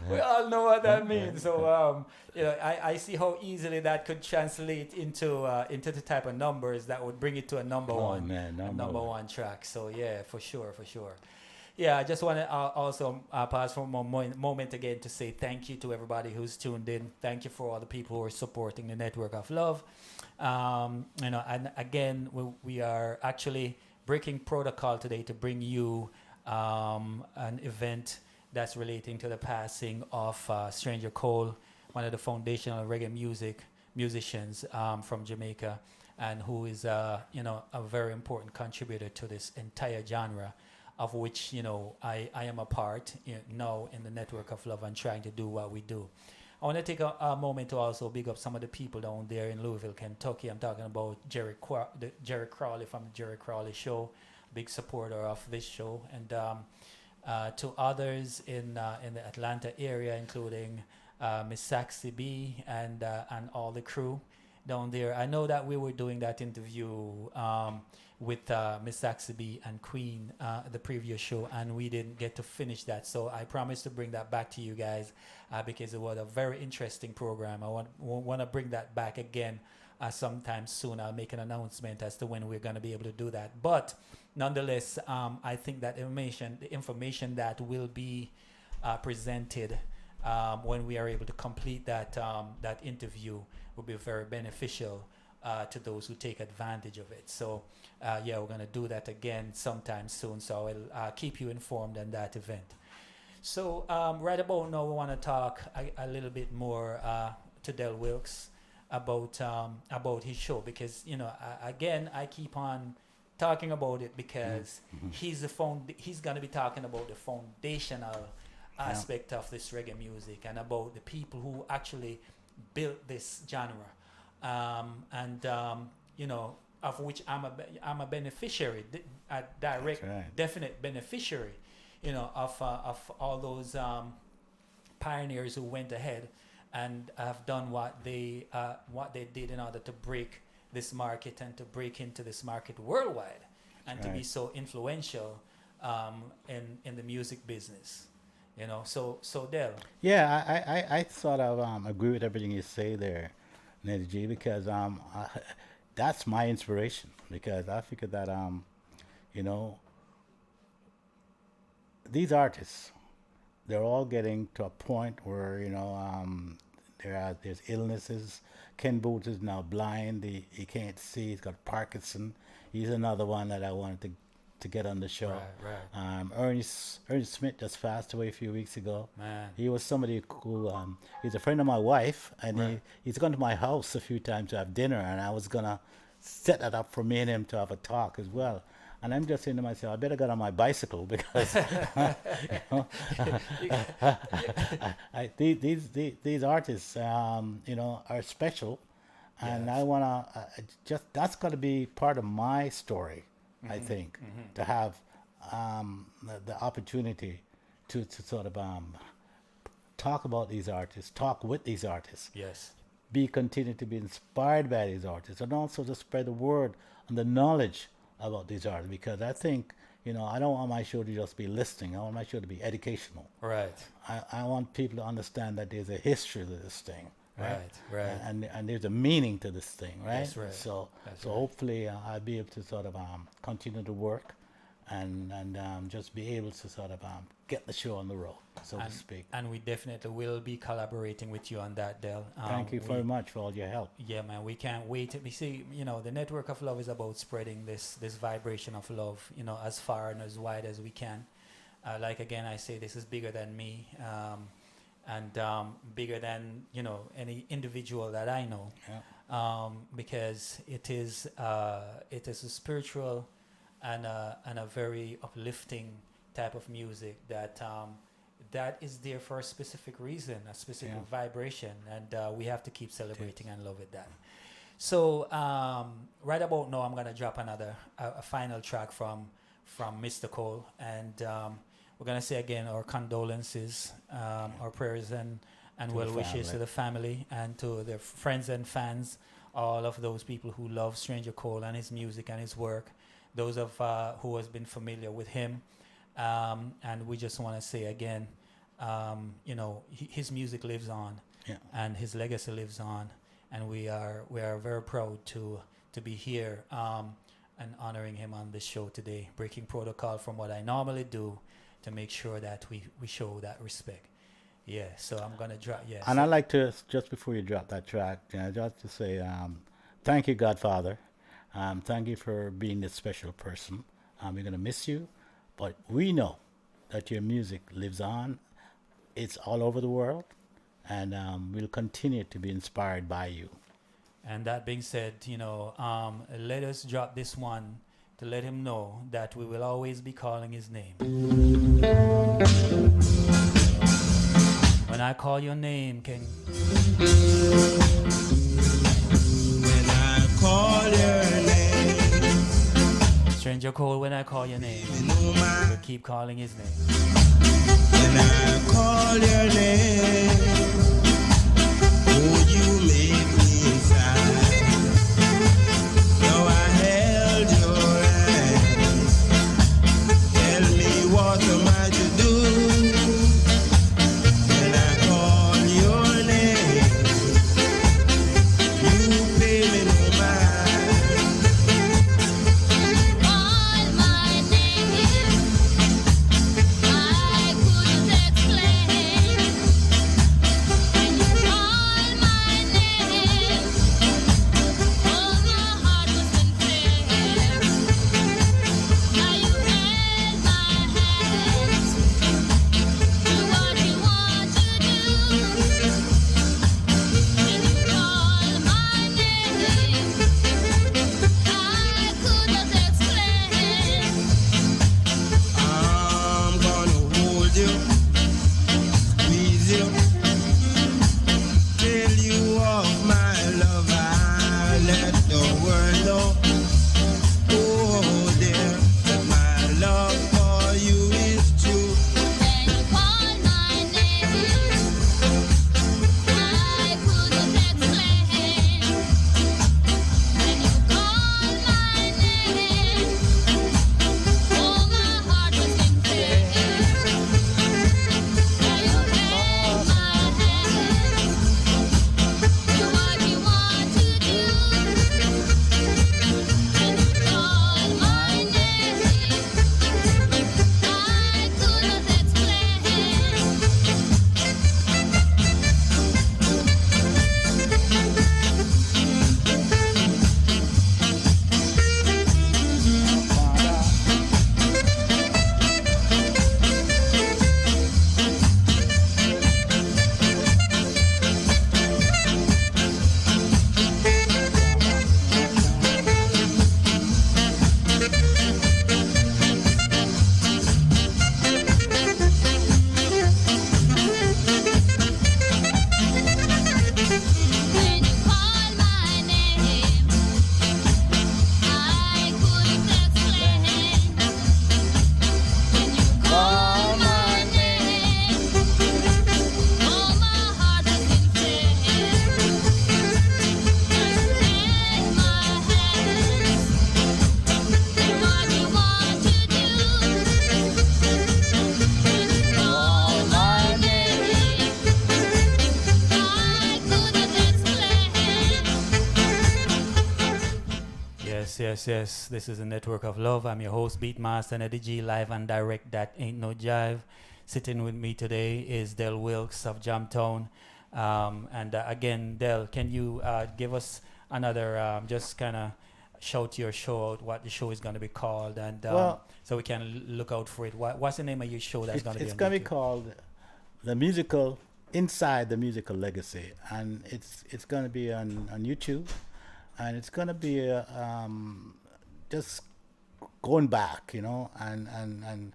We all know what that means. So, I see how easily that could translate into the type of numbers that would bring it to a number one, man, number one track. So, yeah, for sure. Yeah, I just want to also pause for a moment again to say thank you to everybody who's tuned in. Thank you for all the people who are supporting the Network of Love. And again, we are actually breaking protocol today to bring you an event that's relating to the passing of Stranger Cole, one of the foundational reggae musicians from Jamaica, and who is a very important contributor to this entire genre, of which I am a part now in the Network of Love and trying to do what we do. I want to take a moment to also big up some of the people down there in Louisville, Kentucky. I'm talking about Jerry Crowley from the Jerry Crowley Show, big supporter of this show, and to others in the Atlanta area, including Miss Saxy B and all the crew down there. I know that we were doing that interview with Miss Saxy B and Queen the previous show, and we didn't get to finish that. So I promise to bring that back to you guys because it was a very interesting program. I want to bring that back again sometime soon. I'll make an announcement as to when we're going to be able to do that. But nonetheless, I think that the information that will be presented when we are able to complete that interview will be very beneficial to those who take advantage of it. So, we're going to do that again sometime soon. So I'll keep you informed on that event. So right about now, we want to talk a little bit more to Del Wilks about his show, because again, I keep on talking about it because he's going to be talking about the foundational aspect of this reggae music and about the people who actually built this genre, of which I'm a beneficiary, a direct, definite beneficiary, of all those pioneers who went ahead and have done what they did in order to break this market and to break into this market worldwide, and to be so influential in the music business. So Del. Yeah, I sort of agree with everything you say there, Neddy G, because that's my inspiration, because I figure that these artists, they're all getting to a point where there's illnesses. Ken Booth is now blind; he can't see. He's got Parkinson. He's another one that I wanted to get on the show. Right. Ernest Smith just passed away a few weeks ago. Man. He was somebody who he's a friend of my wife, and he's gone to my house a few times to have dinner, and I was gonna set that up for me and him to have a talk as well. And I'm just saying to myself, I better get on my bicycle, because these artists, are special, and I wanna that's got to be part of my story. I think to have the opportunity to sort of talk about these artists, talk with these artists, Yes. continue to be inspired by these artists, and also to spread the word and the knowledge about these artists, because I think, I don't want my show to just be listening. I want my show to be educational. Right. I want people to understand that there's a history to this thing. Right. Right. And there's a meaning to this thing, right? That's right. So That's so right. hopefully I'll be able to sort of continue to work and just be able to sort of get the show on the road, so to speak. And we definitely will be collaborating with you on that, Del. Thank you very much for all your help. Yeah, man, we can't wait. We see, the network of love is about spreading this vibration of love, as far and as wide as we can. Like again, I say this is bigger than me, and bigger than any individual that I know, because it is a spiritual and a very uplifting type of music that is there for a specific reason, a specific vibration, and we have to keep celebrating and love with that. So right about now, I'm gonna drop a final track from Mr. Cole, and we're gonna say again our condolences, our prayers and well wishes to the family and to their friends and fans, all of those people who love Stranger Cole and his music and his work, those of who has been familiar with him, and we just want to say again, his music lives on, and his legacy lives on, and we are very proud to be here and honoring him on this show today, breaking protocol from what I normally do to make sure that we show that respect. Yeah, so I'm gonna drop. Yeah, and I'd like to, just before you drop that track, just to say thank you, Godfather. Thank you for being this special person. We're gonna miss you, but we know that your music lives on. It's all over the world, and we'll continue to be inspired by you. And that being said, let us drop this one to let him know that we will always be calling his name. When I call your name, King. When I call your name, Stranger Cole, when I call your name, we'll keep calling his name. when I call your name, oh, you make me sigh. Now I held your hand. Tell me what am I to do? When I call your name, you pay me no mind. Call my name, I couldn't explain. Yes, yes, yes. This is a network of love. I'm your host, Beatmaster Neddy G, live and direct. That ain't no jive. Sitting with me today is Del Wilks of Jamtown. And again, Del, can you give us another, just kind of shout your show out, what the show is going to be called, and Well, so we can look out for it. What's the name of your show that's going to be it's on going to be YouTube? called the musical Inside the Musical Legacy, and it's going to be on YouTube, and it's going to be just going back, and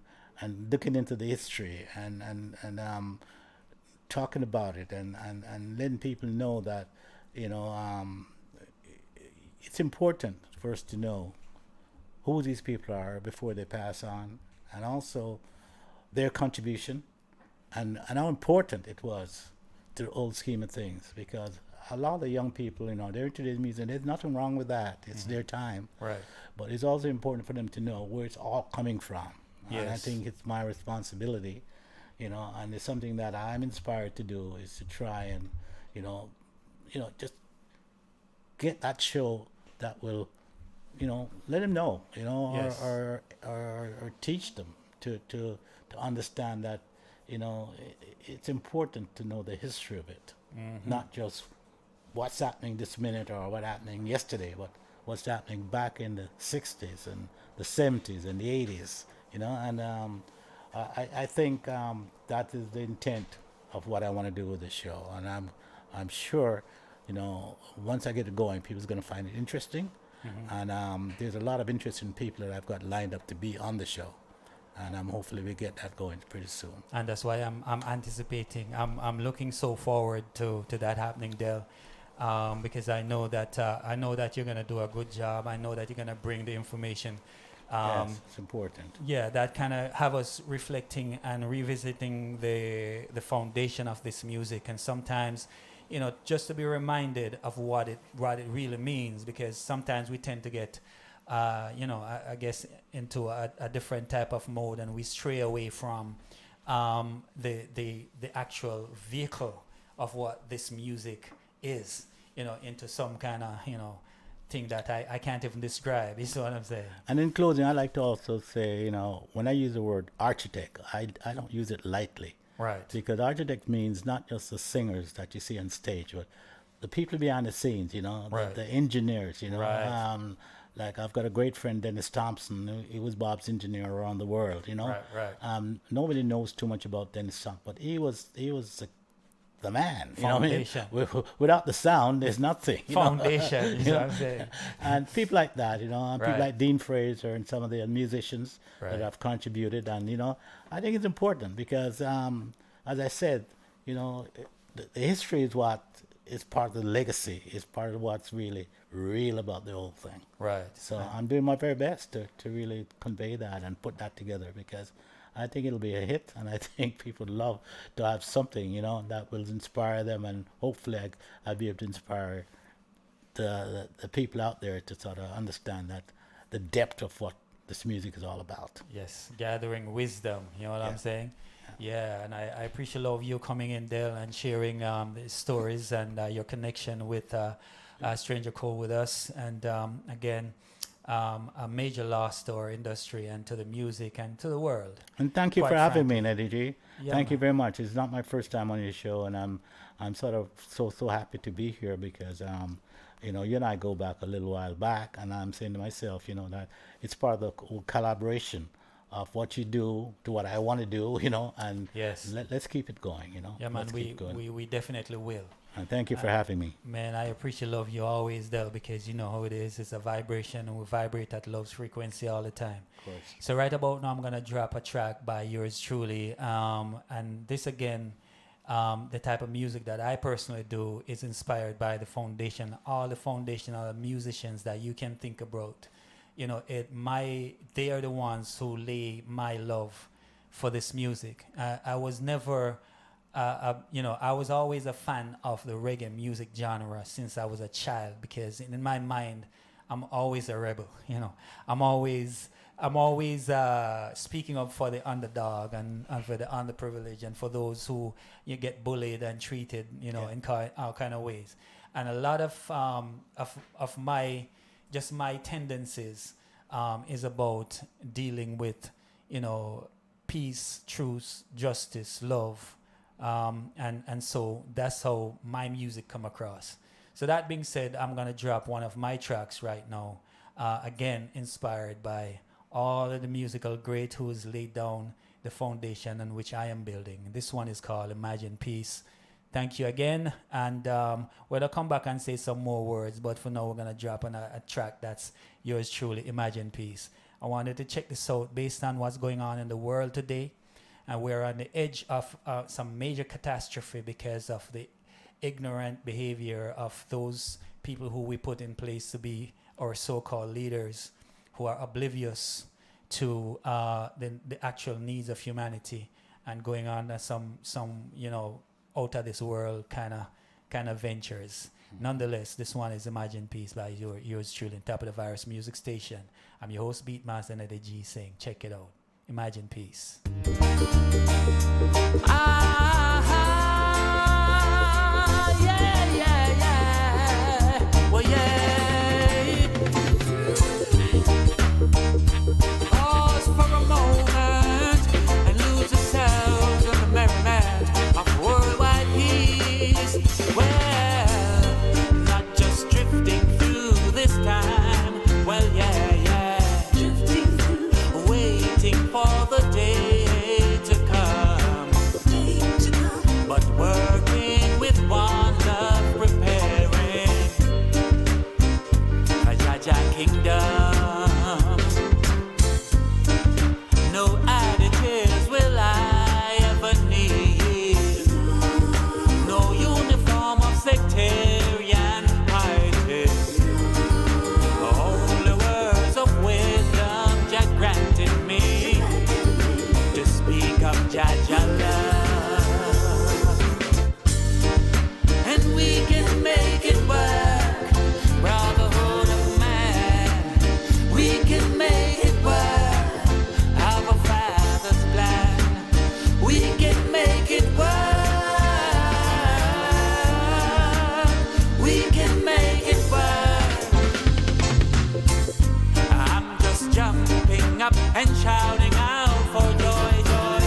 looking into the history and talking about it and letting people know that it's important for us to know who these people are before they pass on, and also their contribution and how important it was to the old scheme of things, because a lot of the young people, they're into this music. There's nothing wrong with that. It's their time. Right. But it's also important for them to know where it's all coming from. And I Yes. think it's my responsibility, and it's something that I'm inspired to do, is to try and, just get that show that will, let them know, Yes. or teach them to understand that, it's important to know the history of it, not just what's happening this minute or what happening yesterday, but what's happening back in the 60s and the 70s and the 80s, and I think that is the intent of what I want to do with the show, and I'm sure, once I get it going, people's going to find it interesting, and there's a lot of interesting people that I've got lined up to be on the show, and hopefully we get that going pretty soon. And that's why I'm anticipating. I'm looking so forward to that happening, Del, because I know that you're gonna do a good job. I know that you're gonna bring the information. Yes, it's important. Yeah, that kind of have us reflecting and revisiting the foundation of this music, and sometimes, just to be reminded of what it really means, because sometimes we tend to get, I guess, into a different type of mode, and we stray away from the actual vehicle of what this music is, into some kind of, thing that I can't even describe. You see what I'm saying? And in closing, I like to also say, when I use the word architect, I don't use it lightly. Right. Because architect means not just the singers that you see on stage, but the people behind the scenes, Right. the engineers, Right. Like I've got a great friend, Dennis Thompson. He was Bob's engineer around the world, Right. Nobody knows too much about Dennis Thompson, but he was the man. You know what I mean? Foundation. Without the sound, there's nothing. Foundation, you know what I'm saying? And people like that, and Right. people like Dean Fraser and some of the musicians Right. that have contributed. And, I think it's important because, as I said, the history is what is part of the legacy, is part of what's really real about the whole thing. Right. So I'm doing my very best to really convey that and put that together, because I think it'll be a hit, and I think people love to have something, that will inspire them, and hopefully I'll be able to inspire the people out there to sort of understand that the depth of what this music is all about. Yes, gathering wisdom. You know what I'm saying? Yeah, and I appreciate all of you coming in, Dale, and sharing the stories and your connection with Stranger Cole with us. And again, a major loss to our industry and to the music and to the world. And thank you Quite for having frankly. me, Neddy G. Yeah, Thank you man. very much. It's not my first time on your show, and I'm sort of so happy to be here because you and I go back a little while back, and I'm saying to myself, that it's part of the whole collaboration of what you do to what I want to do, and Yes. let's keep it going, Yeah, man, Let's keep going. we definitely will. And thank you for having me. Man, I appreciate love you always, Del, because you know how it is. It's a vibration, and we vibrate at love's frequency all the time. Of course. So right about now, I'm going to drop a track by yours truly. And this, again, the type of music that I personally do is inspired by the foundation, all the foundational musicians that you can think about. They are the ones who lay my love for this music. I was never... I was always a fan of the reggae music genre since I was a child, because in my mind, I'm always a rebel. I'm always speaking up for the underdog and for the underprivileged and for those who you get bullied and treated, in all kind of ways. And a lot of my just my tendencies is about dealing with, peace, truth, justice, love, and so that's how my music come across. So that being said, I'm gonna drop one of my tracks right now, again inspired by all of the musical great who has laid down the foundation on which I am building. This one is called Imagine Peace. Thank you again, and we'll come back and say some more words, but for now we're gonna drop on a track that's yours truly, Imagine Peace. I wanted to check this out based on what's going on in the world today, and we're on the edge of some major catastrophe because of the ignorant behavior of those people who we put in place to be our so-called leaders, who are oblivious to the actual needs of humanity and going on some out of this world kind of ventures. Nonetheless, this one is Imagine Peace by yours truly, top of the Viros music station. I'm your host, Beatmaster Neddy G, saying check it out. Imagine Peace. Well, yeah. Pause for a moment and lose yourselves in the merriment of worldwide peace. Well, not just drifting through this time. Well, yeah. Drifting through, waiting for the day to come. But working with one love, preparing a Jaja kingdom. No additives will I ever need. No uniform of sectarian piety. Only words of wisdom Jah granted me to speak of Jaja love. And we can make it work, brotherhood of man. We can make it work, have a father's plan. We can make it work. We can make it work. I'm just jumping up and shouting out for joy, joy,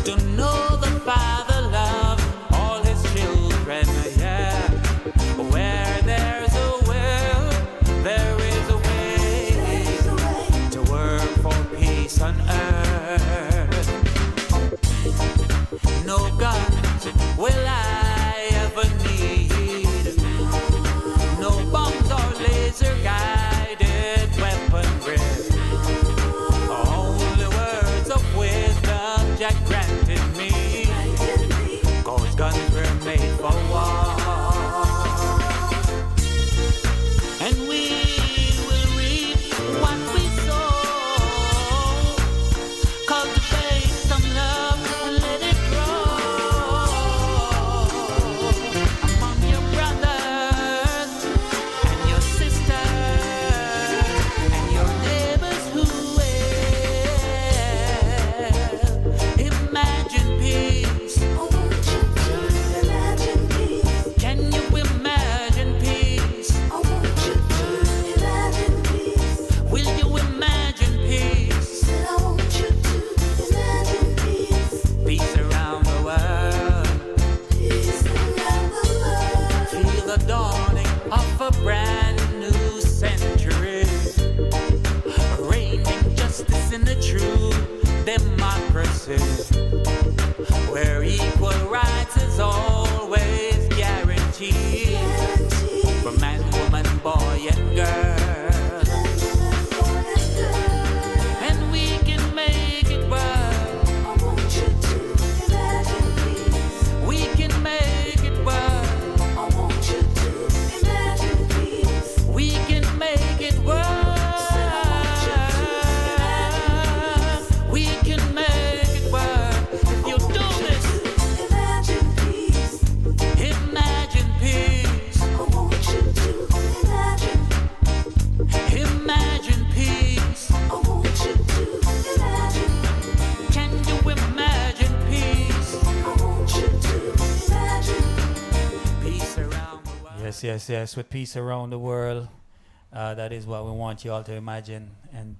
to know the Father loves all his children, yeah. Where there's a will, there is a way to work for peace on earth. No guns will I ever need. No bombs or laser guided weaponry. Only words of wisdom Jack granted me. 'Cause guns were made for war. And we will reap what we sow. Cultivate some love and let it grow among your brothers and your sisters and your neighbors who will imagine peace. Can you imagine peace? Will you imagine peace? Peace around the world. Feel the dawning of a brand new century. Reigning justice in the true democracy. Where equal rights is always guaranteed. For man, woman, boy, and girl. And we can make it work. We can make it work. We can make it work. We can make it work. If you do this, imagine peace. Imagine peace. Can you imagine peace? Peace around the world. Yes, with peace around the world. That is what we want you all to imagine. And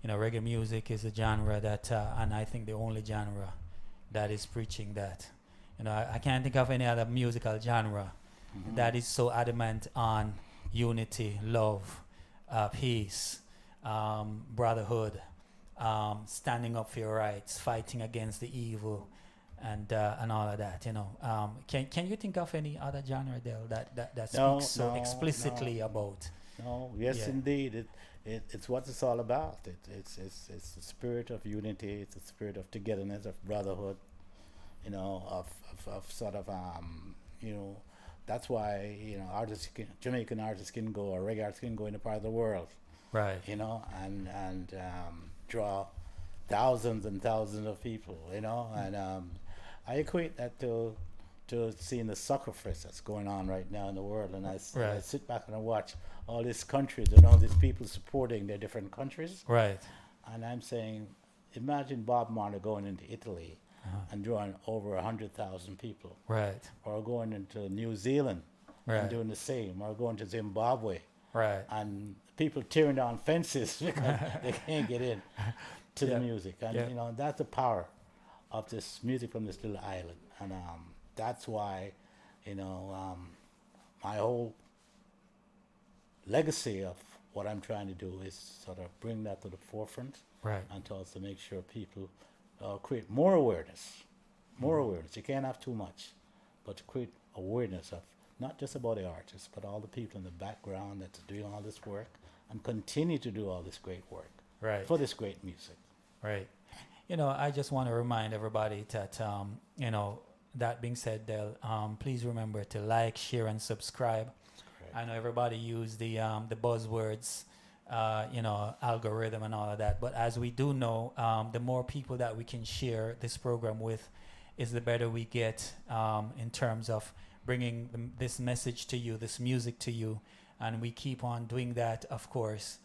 reggae music is a genre that, and I think the only genre that is preaching that. I can't think of any other musical genre that is so adamant on unity, love, peace, brotherhood, standing up for your rights, fighting against the evil, and all of that. Can you think of any other genre, Del, that speaks so explicitly about? No, yes, Yeah. indeed. It's what it's all about. It's the spirit of unity. It's the spirit of togetherness, of brotherhood. Of sort of that's why Jamaican artists can go, or reggae artists can go in a part of the world, Right. and draw thousands and thousands of people, and I equate that to seeing the sacrifice that's going on right now in the world, and I Right. sit back and I watch all these countries and all these people supporting their different countries, Right. and I'm saying, imagine Bob Marley going into Italy and drawing over 100,000 people, Right. or going into New Zealand Right. and doing the same, or going to Zimbabwe Right. and people tearing down fences because they can't get in to Yeah. the music, and Yeah. that's the power of this music from this little island, and that's why my whole legacy of what I'm trying to do is sort of bring that to the forefront, Right. and to also make sure people create more awareness. More awareness. You can't have too much, but to create awareness of not just about the artists, but all the people in the background that's doing all this work and continue to do all this great work Right. for this great music. Right. I just want to remind everybody that, that being said, Del, please remember to like, share, and subscribe. Correct. I know everybody use the buzzwords, algorithm and all of that. But as we do know, the more people that we can share this program with, is the better we get in terms of bringing this message to you, this music to you. And we keep on doing that, of course.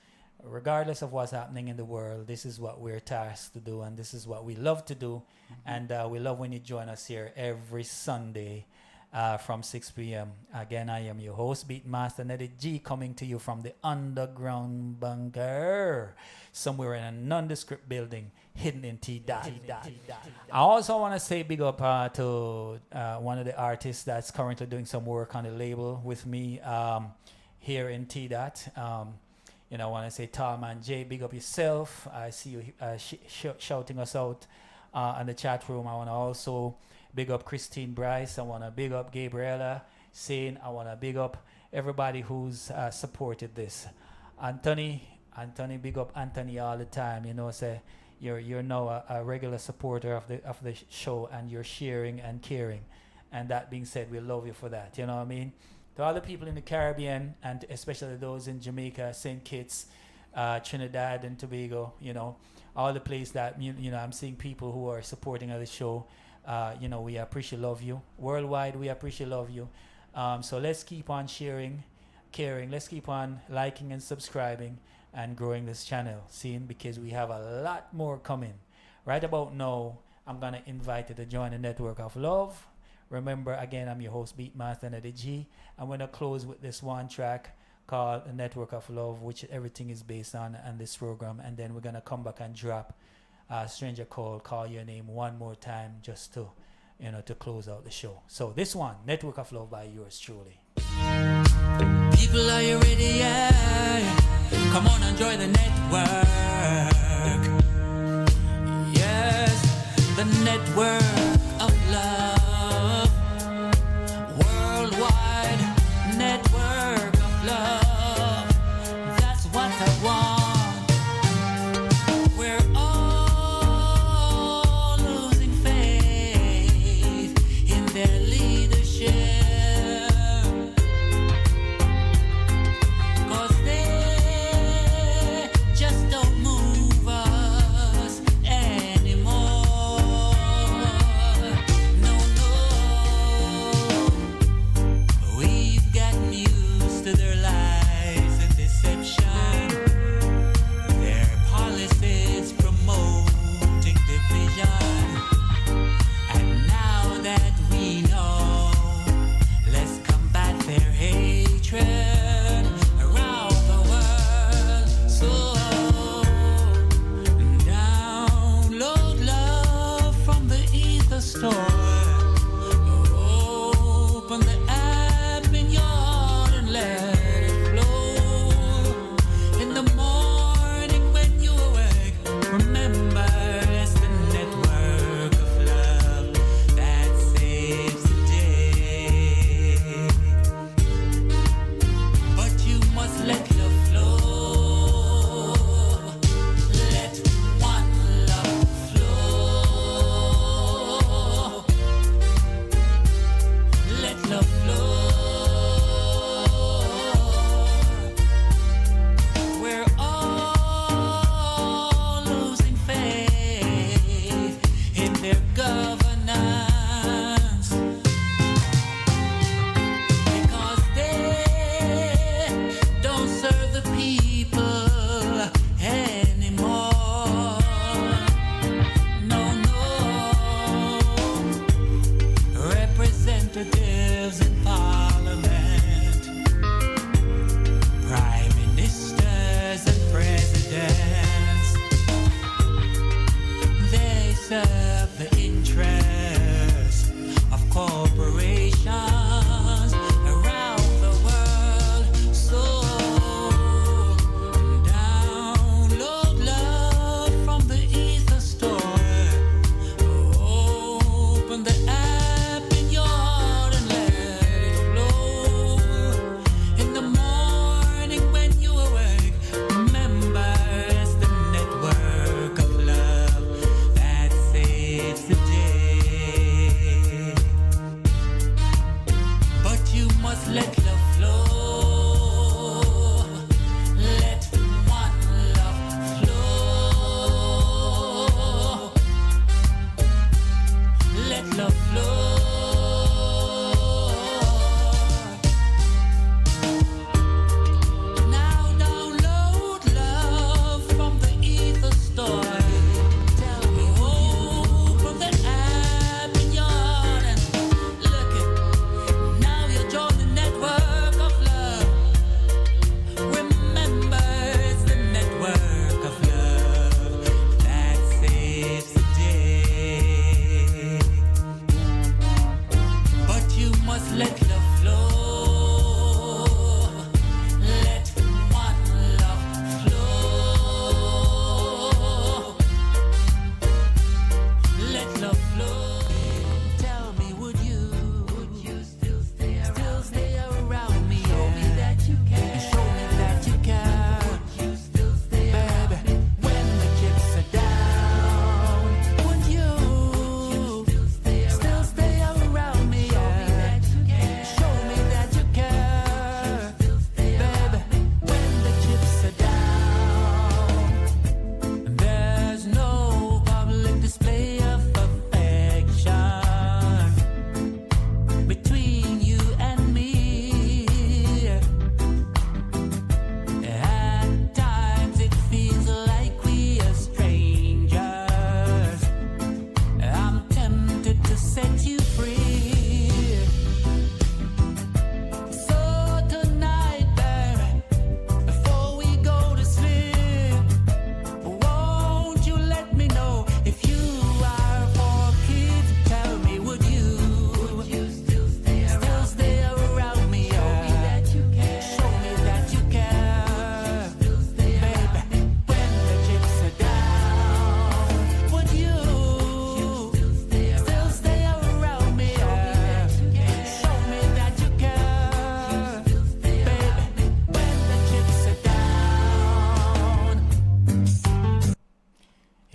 Regardless of what's happening in the world, this is what we're tasked to do, and this is what we love to do. And we love when you join us here every Sunday from 6 p.m. Again, I am your host, Beatmaster Neddy G, coming to you from the underground bunker, somewhere in a nondescript building hidden in T-Dot. I also want to say big up to one of the artists that's currently doing some work on the label with me here in T-Dot. I want to say, Tallman J, big up yourself. I see you shouting us out in the chat room. I want to also big up Christine Bryce. I want to big up Gabriella Sane. I want to big up everybody who's supported this. Anthony, big up Anthony all the time. Say you're now a regular supporter of the show, and you're sharing and caring. And that being said, we love you for that. You know what I mean? To all the people in the Caribbean, and especially those in Jamaica, St. Kitts, Trinidad and Tobago, all the places that, I'm seeing people who are supporting the show. We appreciate love you. Worldwide, we appreciate love you. So let's keep on sharing, caring. Let's keep on liking and subscribing and growing this channel, because we have a lot more coming. Right about now, I'm going to invite you to join the Network of Love. Remember, again, I'm your host, Beatmaster Neddy G. I'm going to close with this one track called The Network of Love, which everything is based on this program. And then we're going to come back and drop Stranger Call Your Name one more time, just to, to close out the show. So this one, Network of Love by yours truly. People, are you ready? Yeah. Come on and join the network. Yes, the Network of Love. Worldwide network of love. That's what I want. We're all losing faith in their leadership, 'cause they just don't move us anymore.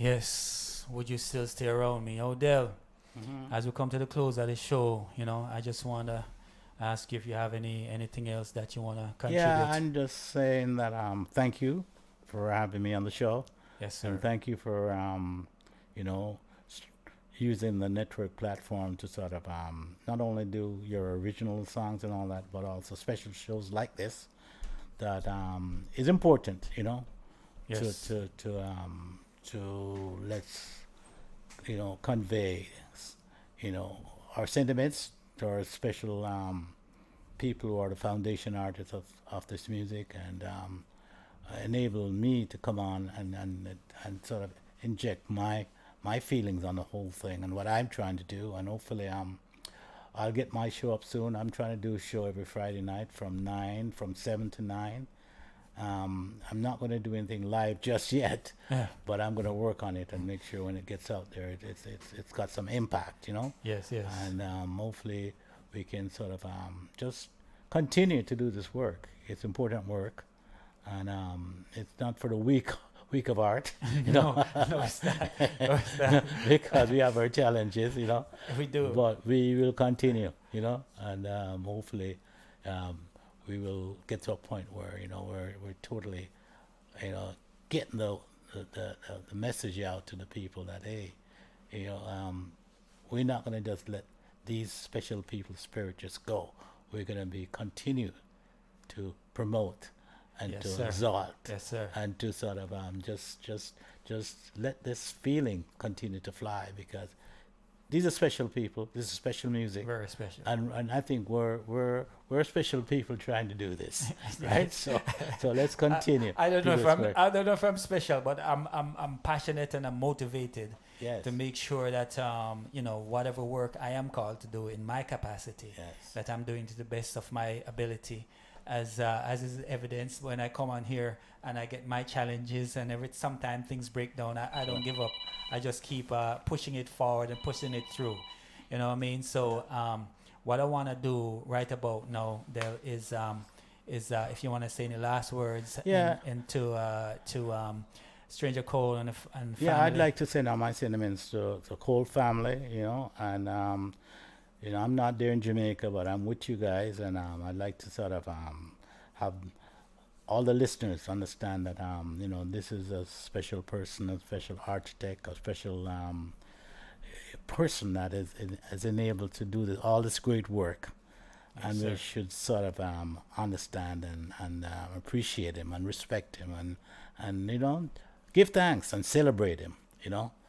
Yes. Would you still stay around me? Odell, as we come to the close of the show, I just want to ask you if you have anything else that you want to contribute. Yeah, I'm just saying that thank you for having me on the show. Yes, sir. And thank you for you know using the network platform to sort of not only do your original songs and all that, but also special shows like this that is important, Yes. to let's convey our sentiments to our special people who are the foundation artists of this music, and enable me to come on and sort of inject my feelings on the whole thing and what I'm trying to do. And hopefully I'll get my show up soon. I'm trying to do a show every Friday night from 7 to 9. I'm not going to do anything live just yet, Yeah. but I'm going to work on it and make sure when it gets out there, it's got some impact, Yes, yes. And hopefully we can sort of just continue to do this work. It's important work, and it's not for the weak of art, No, it's not. No, it's not. because we have our challenges, We do. but we will continue, and hopefully we will get to a point where we're totally getting the message out to the people that hey, we're not going to just let these special people's spirit just go. We're going to be continue to promote and Yes, to sir. exalt Yes, sir. and to sort of just let this feeling continue to fly, because these are special people. This is special music, Very special. and I think we're special people trying to do this, right? So let's continue. I don't do know if this work. I don't know if I'm special, but I'm passionate and I'm motivated Yes. to make sure that whatever work I am called to do in my capacity, Yes. that I'm doing to the best of my ability, as is evidenced when I come on here and I get my challenges, and sometimes things break down. I don't give up. I just keep pushing it forward and pushing it through. You know what I mean? So what I want to do right about now, Del, is if you want to say any last words, Yeah. to Stranger Cole and family. Yeah, I'd like to send out my sentiments to the Cole family, and I'm not there in Jamaica, but I'm with you guys, and I'd like to sort of have all the listeners understand that this is a special person, a special architect, a special person that is enabled to do all this great work, Yes, and sir. we should sort of understand and appreciate him and respect him and give thanks and celebrate him,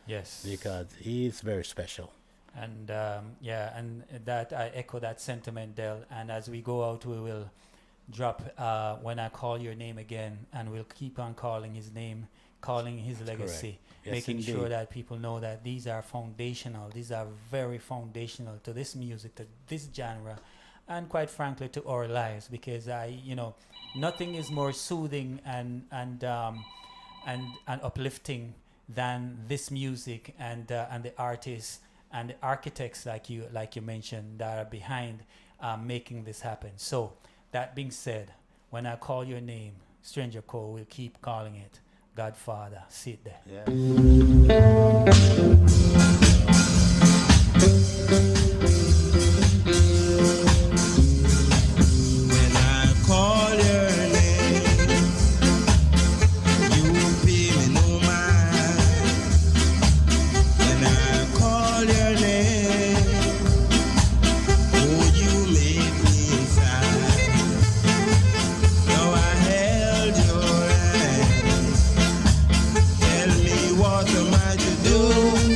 Yes. because he's very special. And and that I echo that sentiment, Del. And as we go out, we will drop when I call your name again, and we'll keep on calling his name, calling his legacy, Yes, making sure indeed. that people know that these are foundational. These are very foundational to this music, to this genre, and quite frankly to our lives. Because nothing is more soothing and uplifting than this music and the artists and the architects like you mentioned that are behind making this happen. So that being said, when I call your name, Stranger Cole, we'll keep calling it Godfather. Sit there. Yeah. When I call your name, you pay me no mind. When I call your name, oh, you make me sigh. Now I held your hand. Tell me what am I to do?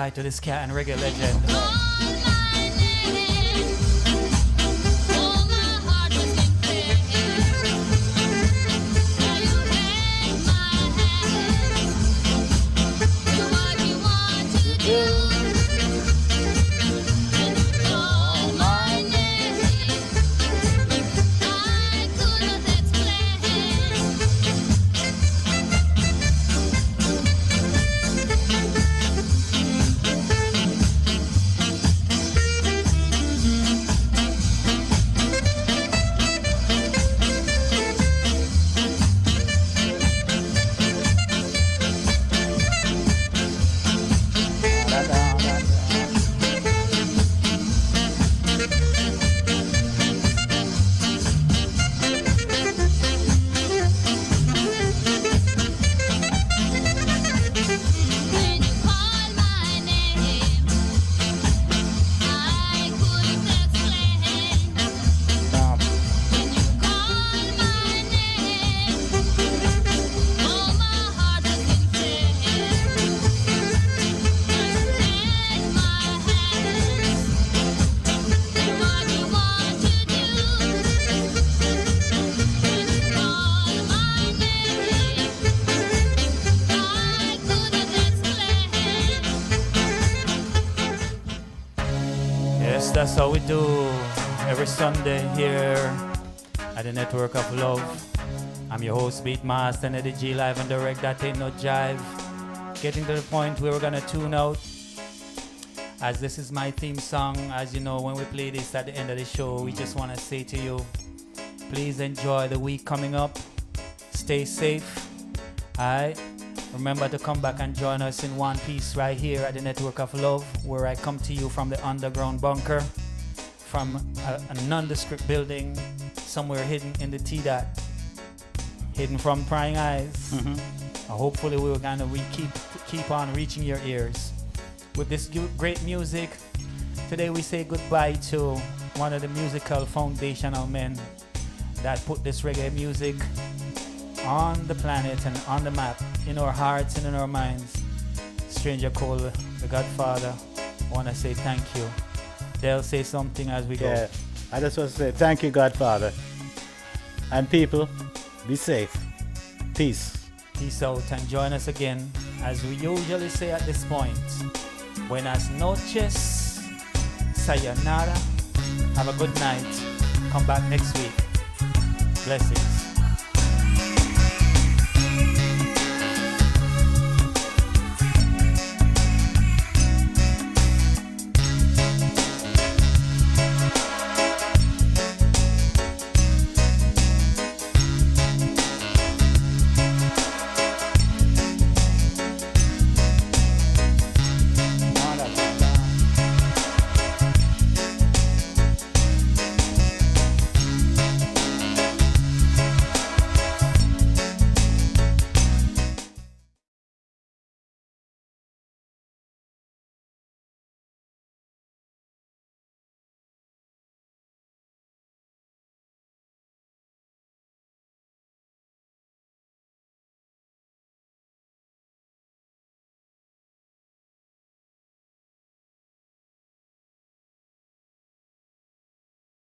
goodbye to this cat and reggae legend. Yes, that's how we do every Sunday here at the Network of Love. I'm your host, Beatmaster Neddy G, live and direct. That ain't no jive. Getting to the point where we're gonna tune out, as this is my theme song. As you know, when we play this at the end of the show, we just want to say to you, please enjoy the week coming up. Stay safe. Alright. Remember to come back and join us in one piece right here at the Network of Love, where I come to you from the underground bunker, from a nondescript building somewhere hidden in the T-Dot, hidden from prying eyes. Hopefully we're gonna keep on reaching your ears with this great music. Today we say goodbye to one of the musical foundational men that put this reggae music on the planet and on the map, in our hearts and in our minds. Stranger Cole, the Godfather, I want to say thank you. They'll say something as we go. I just want to say thank you, Godfather. And people, be safe. Peace. Peace out and join us again, as we usually say at this point. Buenas noches, sayonara, have a good night. Come back next week. Blessings.